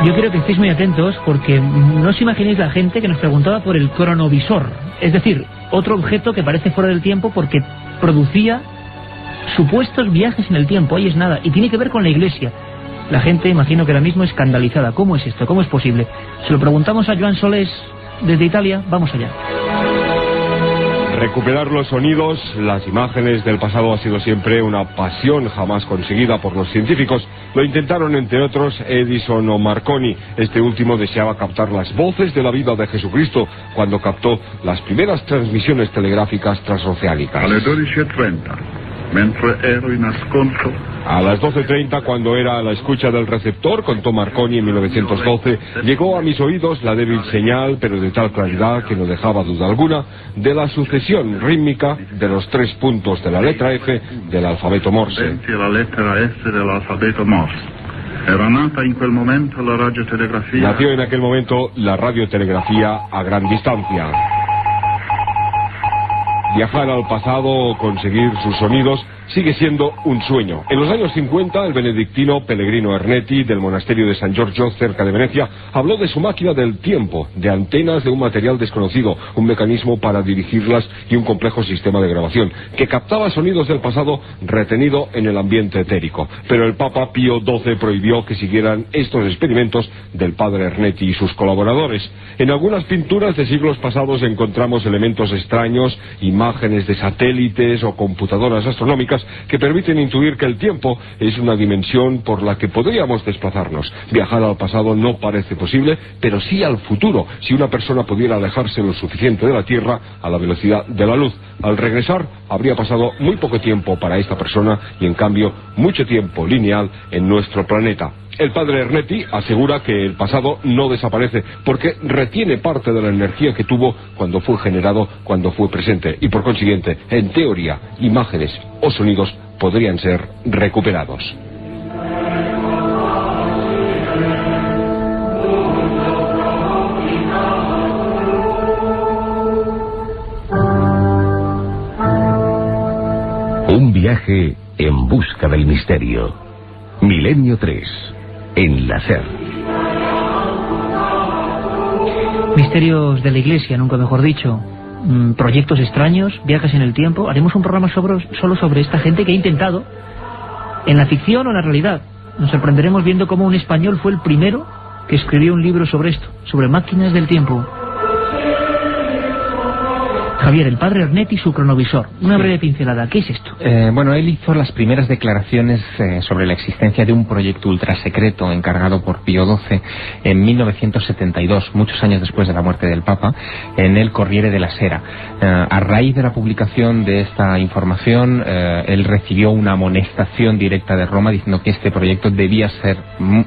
Yo creo que estéis muy atentos, porque no os imaginéis la gente que nos preguntaba por el cronovisor. Es decir, otro objeto que parece fuera del tiempo porque producía supuestos viajes en el tiempo. Ahí es nada, y tiene que ver con la Iglesia. La gente, imagino que ahora mismo escandalizada. ¿Cómo es esto? ¿Cómo es posible? Se lo preguntamos a Joan Solés desde Italia. Vamos allá. Recuperar los sonidos, las imágenes del pasado ha sido siempre una pasión jamás conseguida por los científicos. Lo intentaron, entre otros, Edison o Marconi. Este último deseaba captar las voces de la vida de Jesucristo cuando captó las primeras transmisiones telegráficas transoceánicas. Alle 12:30. Mentre ero in ascolto. A las 12:30, cuando era a la escucha del receptor, contó Marconi en 1912, llegó a mis oídos la débil señal, pero de tal claridad que no dejaba duda alguna, de la sucesión rítmica de los 3 puntos de la letra F del alfabeto Morse. La lettera F del alfabeto Morse. Era nata in quel momento la radiotelegrafía. Nació en aquel momento la radiotelegrafía a gran distancia. Viajar al pasado o conseguir sus sonidos sigue siendo un sueño. En los años 50, el benedictino Pellegrino Ernetti, del monasterio de San Giorgio, cerca de Venecia, habló de su máquina del tiempo, de antenas de un material desconocido, un mecanismo para dirigirlas y un complejo sistema de grabación, que captaba sonidos del pasado retenido en el ambiente etérico. Pero el Papa Pío XII prohibió que siguieran estos experimentos del padre Ernetti y sus colaboradores. En algunas pinturas de siglos pasados encontramos elementos extraños, imágenes de satélites o computadoras astronómicas científicas que permiten intuir que el tiempo es una dimensión por la que podríamos desplazarnos. Viajar al pasado no parece posible, pero sí al futuro, si una persona pudiera alejarse lo suficiente de la Tierra a la velocidad de la luz. Al regresar, habría pasado muy poco tiempo para esta persona y, en cambio, mucho tiempo lineal en nuestro planeta. El padre Ernetti asegura que el pasado no desaparece porque retiene parte de la energía que tuvo cuando fue generado, cuando fue presente, y por consiguiente, en teoría, imágenes o sonidos podrían ser recuperados. Un viaje en busca del misterio. Milenio 3, en la SER. Misterios de la Iglesia, nunca mejor dicho. Proyectos extraños, viajes en el tiempo. Haremos un programa solo sobre esta gente que ha intentado, en la ficción o en la realidad. Nos sorprenderemos viendo cómo un español fue el primero que escribió un libro sobre esto, sobre máquinas del tiempo. Javier, el padre Ernetti y su cronovisor. Una breve pincelada. ¿Qué es esto? Bueno, él hizo las primeras declaraciones sobre la existencia de un proyecto ultrasecreto encargado por Pío XII en 1972, muchos años después de la muerte del Papa, en el Corriere della Sera. A raíz de la publicación de esta información, él recibió una amonestación directa de Roma diciendo que este proyecto debía ser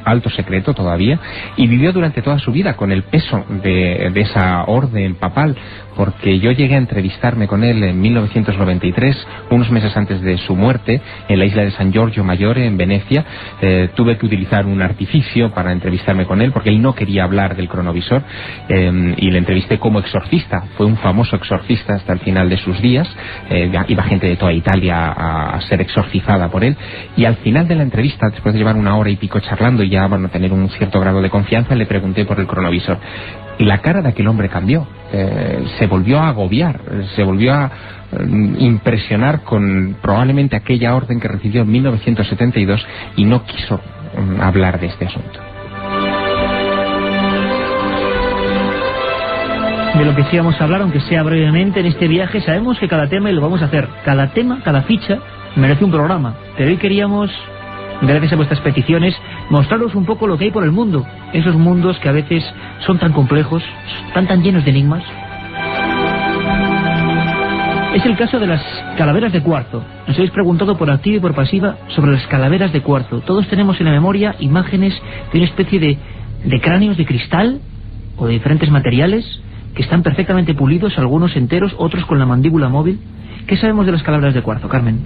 alto secreto todavía, y vivió durante toda su vida con el peso de esa orden papal, porque yo llegué a entrevistarme con él en 1993, unos meses antes de su muerte, en la isla de San Giorgio Maggiore, en Venecia. Tuve que utilizar un artificio para entrevistarme con él, porque él no quería hablar del cronovisor, y le entrevisté como exorcista. Fue un famoso exorcista hasta el final de sus días. Iba gente de toda Italia a ser exorcizada por él, y al final de la entrevista, después de llevar una hora y pico charlando y ya tener un cierto grado de confianza, le pregunté por el cronovisor. Y la cara de aquel hombre cambió, se volvió a agobiar, se volvió a impresionar con probablemente aquella orden que recibió en 1972 y no quiso hablar de este asunto. De lo que sí vamos a hablar, aunque sea brevemente, en este viaje, sabemos que cada tema, y lo vamos a hacer, cada tema, cada ficha, merece un programa. Pero hoy queríamos, gracias a vuestras peticiones, mostraros un poco lo que hay por el mundo. Esos mundos que a veces son tan complejos, tan llenos de enigmas. Es el caso de las calaveras de cuarzo. Nos habéis preguntado por activa y por pasiva sobre las calaveras de cuarzo. Todos tenemos en la memoria imágenes de una especie de cráneos de cristal o de diferentes materiales que están perfectamente pulidos, algunos enteros, otros con la mandíbula móvil. ¿Qué sabemos de las calaveras de cuarzo, Carmen?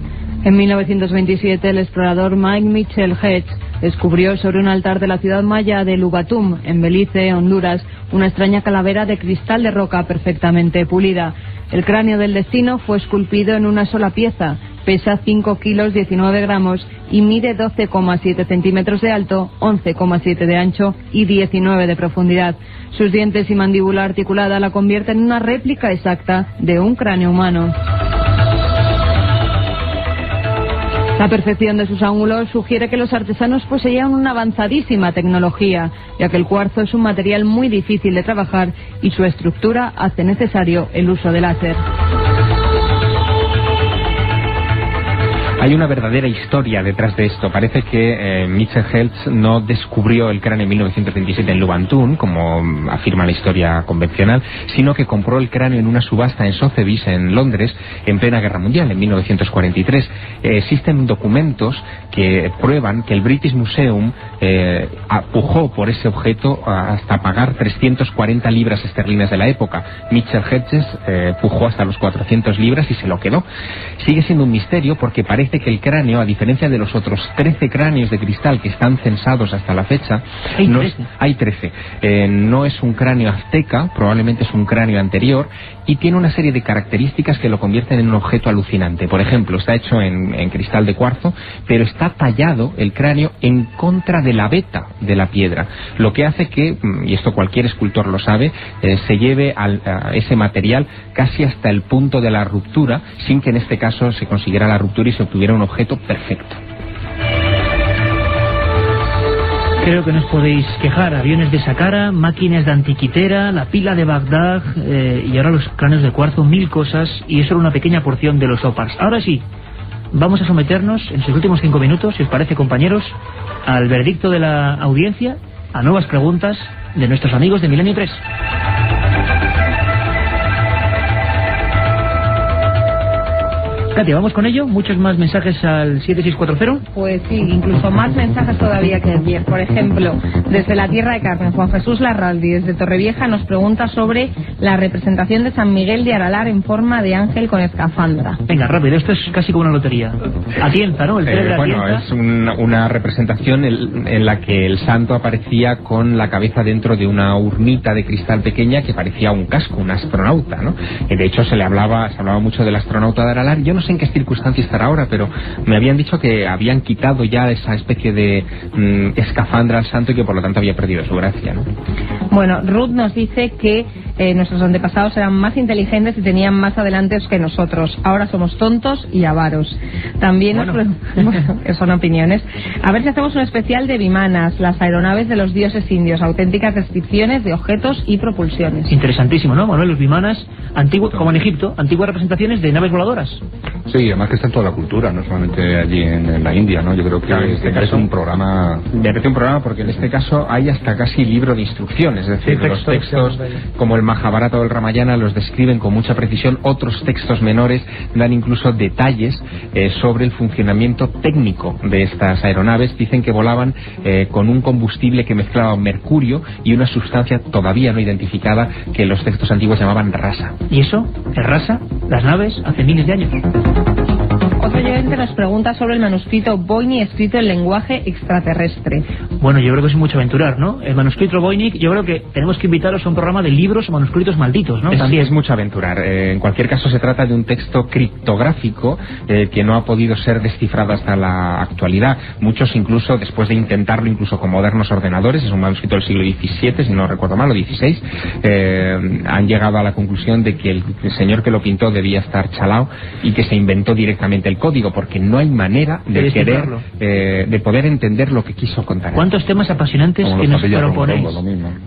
En 1927 el explorador Mike Mitchell Hedges descubrió sobre un altar de la ciudad maya de Lubatum, en Belice, Honduras, una extraña calavera de cristal de roca perfectamente pulida. El cráneo del destino fue esculpido en una sola pieza, pesa 5 kilos 19 gramos y mide 12,7 centímetros de alto, 11,7 de ancho y 19 de profundidad. Sus dientes y mandíbula articulada la convierten en una réplica exacta de un cráneo humano. La perfección de sus ángulos sugiere que los artesanos poseían una avanzadísima tecnología, ya que el cuarzo es un material muy difícil de trabajar y su estructura hace necesario el uso de láser. Hay una verdadera historia detrás de esto. Parece que Mitchell Hedges no descubrió el cráneo en 1927 en Lubantum, como afirma la historia convencional, sino que compró el cráneo en una subasta en Sotheby's, en Londres, en plena Guerra Mundial, en 1943. Existen documentos que prueban que el British Museum pujó por ese objeto hasta pagar 340 libras esterlinas de la época. Mitchell Hedges pujó hasta los 400 libras y se lo quedó. Sigue siendo un misterio porque parece que el cráneo, a diferencia de los otros 13 cráneos de cristal que están censados hasta la fecha, hay 13. No es un cráneo azteca, probablemente es un cráneo anterior, y tiene una serie de características que lo convierten en un objeto alucinante. Por ejemplo, está hecho en cristal de cuarzo, pero está tallado el cráneo en contra de la veta de la piedra, lo que hace que, y esto cualquier escultor lo sabe, se lleve a ese material casi hasta el punto de la ruptura, sin que en este caso se consiguiera la ruptura y se obtuviera un objeto perfecto. Creo que no os podéis quejar. Aviones de Saqqara, máquinas de Antiquitera, la pila de Bagdad y ahora los cráneos de cuarzo, 1000 cosas, y eso era una pequeña porción de los OPARS. Ahora sí, vamos a someternos en sus últimos 5 minutos, si os parece, compañeros, al veredicto de la audiencia, a nuevas preguntas de nuestros amigos de Milenio 3. Katia, ¿vamos con ello? ¿Muchos más mensajes al 7640? Pues sí, incluso más mensajes todavía que ayer. Por ejemplo, desde la Tierra de Carmen, Juan Jesús Larraldi, desde Torrevieja, nos pregunta sobre la representación de San Miguel de Aralar en forma de ángel con escafandra. Venga, rápido, esto es casi como una lotería. Atienza, ¿no? El célebre bueno, Atienza. es una representación en la que el santo aparecía con la cabeza dentro de una urnita de cristal pequeña que parecía un casco, un astronauta, ¿no? De hecho, se hablaba mucho del astronauta de Aralar. Yo no sé en qué circunstancia estará ahora, pero me habían dicho que habían quitado ya esa especie de escafandra al santo y que por lo tanto había perdido su gracia, ¿no? Bueno, Ruth nos dice que nuestros antepasados eran más inteligentes y tenían más adelantos que nosotros. Ahora somos tontos y avaros. También son opiniones. A ver si hacemos un especial de Vimanas, las aeronaves de los dioses indios, auténticas descripciones de objetos y propulsiones. Interesantísimo, ¿no, Manuel? Los Vimanas, como en Egipto, antiguas representaciones de naves voladoras. Sí, además que está en toda la cultura, no solamente allí en la India, ¿no? Yo creo que es un programa... Merece un programa porque en este caso hay hasta casi libro de instrucciones, es decir, los textos como el Mahabharata o el Ramayana los describen con mucha precisión, otros textos menores dan incluso detalles sobre el funcionamiento técnico de estas aeronaves. Dicen que volaban con un combustible que mezclaba mercurio y una sustancia todavía no identificada que los textos antiguos llamaban rasa. ¿Y eso? ¿Es rasa? Las naves hace miles de años. Otro oyente nos pregunta sobre el manuscrito Voynich escrito en lenguaje extraterrestre. Bueno, yo creo que es mucho aventurar, ¿no? El manuscrito Voynich, yo creo que tenemos que invitaros a un programa de libros o manuscritos malditos, ¿no? También es mucho aventurar. En cualquier caso se trata de un texto criptográfico que no ha podido ser descifrado hasta la actualidad. Muchos incluso, después de intentarlo incluso con modernos ordenadores, es un manuscrito del siglo XVII, si no recuerdo mal, o XVI, han llegado a la conclusión de que el señor que lo pintó debía estar chalao y que se inventó directamente el código, porque no hay manera de poder entender lo que quiso contar. ¿Cuántos temas apasionantes que nos proponéis?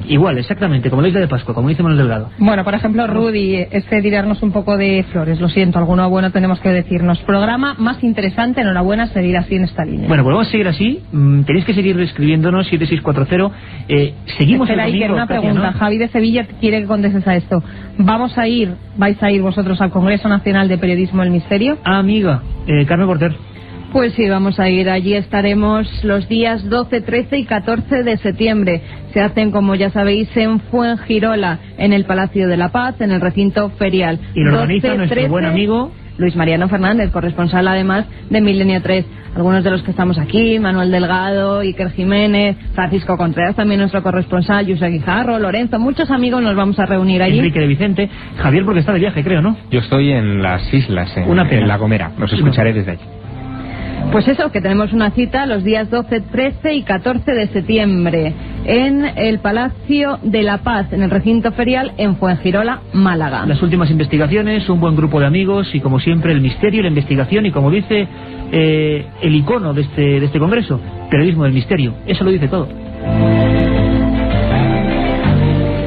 Igual, exactamente, como la isla de Pascua, como dice Manuel Delgado. Bueno, por ejemplo, Rudy, tirarnos un poco de flores, lo siento, alguno bueno tenemos que decirnos. Programa más interesante, enhorabuena, seguir así en esta línea. Bueno, pues vamos a seguir así, tenéis que seguir escribiéndonos, 7640, seguimos el domingo. Una pregunta, ¿no? Javi de Sevilla quiere que contestes a esto. ¿Vais a ir vosotros al Congreso Nacional de Periodismo del Misterio? Amiga, Carmen Porter. Pues sí, vamos a ir. Allí estaremos los días 12, 13 y 14 de septiembre. Se hacen, como ya sabéis, en Fuengirola, en el Palacio de la Paz, en el recinto ferial. Y lo organiza nuestro buen amigo Luis Mariano Fernández, corresponsal además de Milenio 3. Algunos de los que estamos aquí, Manuel Delgado, Iker Jiménez, Francisco Contreras, también nuestro corresponsal, José Guijarro, Lorenzo, muchos amigos nos vamos a reunir allí. Enrique de Vicente, Javier porque está de viaje, creo, ¿no? Yo estoy en las islas, en La Gomera, los escucharé desde allí. Pues eso, que tenemos una cita los días 12, 13 y 14 de septiembre en el Palacio de la Paz, en el recinto ferial en Fuengirola, Málaga. Las últimas investigaciones, un buen grupo de amigos y como siempre el misterio, la investigación y como dice el icono de este congreso, periodismo del misterio. Eso lo dice todo.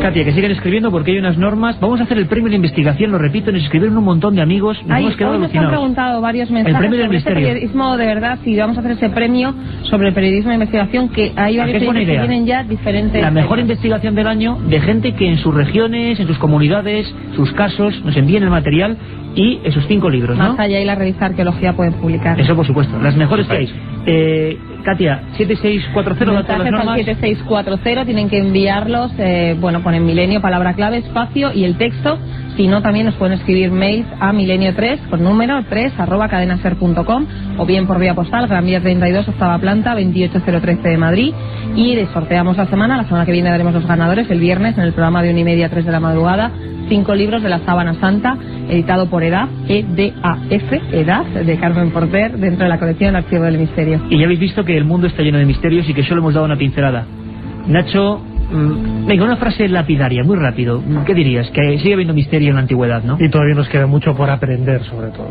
Katia, que sigan escribiendo porque hay unas normas. Vamos a hacer el premio de investigación, lo repito, nos escribieron un montón de amigos. Nos hemos quedado nos han preguntado varios mensajes el premio del sobre misterio. Este periodismo de verdad, si vamos a hacer ese premio sobre el periodismo de investigación, que hay varios que tienen ya diferentes... La mejor investigación del año de gente que en sus regiones, en sus comunidades, sus casos, nos envíen el material y esos 5 libros, ¿no? Más allá y la revista Arqueología pueden publicar. Eso por supuesto, las mejores que hay. Katia, 7640, mensajes al 7640, tienen que enviarlos, ponen Milenio, palabra clave, espacio y el texto. Si no, también nos pueden escribir mails a milenio3 con número 3@cadenaser.com o bien por vía postal, Gran Vía 32, octava planta, 28013 de Madrid. Y sorteamos la semana que viene daremos los ganadores el viernes en el programa de 1:30 a 3 de la madrugada, 5 libros de la Sábana Santa, editado por EDAF, EDAF, de Carmen Porter, dentro de la colección Archivo del Misterio. Y ya habéis visto que el mundo está lleno de misterios y que solo hemos dado una pincelada. Nacho, venga, una frase lapidaria, muy rápido. ¿Qué dirías? Que sigue habiendo misterio en la antigüedad, ¿no? Y todavía nos queda mucho por aprender, sobre todo.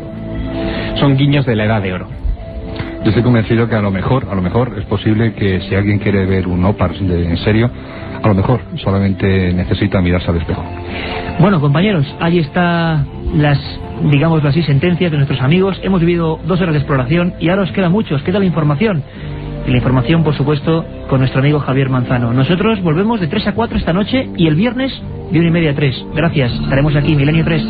Son guiños de la Edad de Oro. Yo estoy convencido que a lo mejor es posible que si alguien quiere ver un OPARS en serio, a lo mejor solamente necesita mirarse al espejo. Bueno, compañeros, ahí está las, digámoslo así, sentencias de nuestros amigos. Hemos vivido 2 horas de exploración y ahora os queda mucho, os queda la información. Y la información, por supuesto, con nuestro amigo Javier Manzano. Nosotros volvemos de 3 a 4 esta noche y el viernes de 1:30 a 3. Gracias, estaremos aquí, Milenio 3.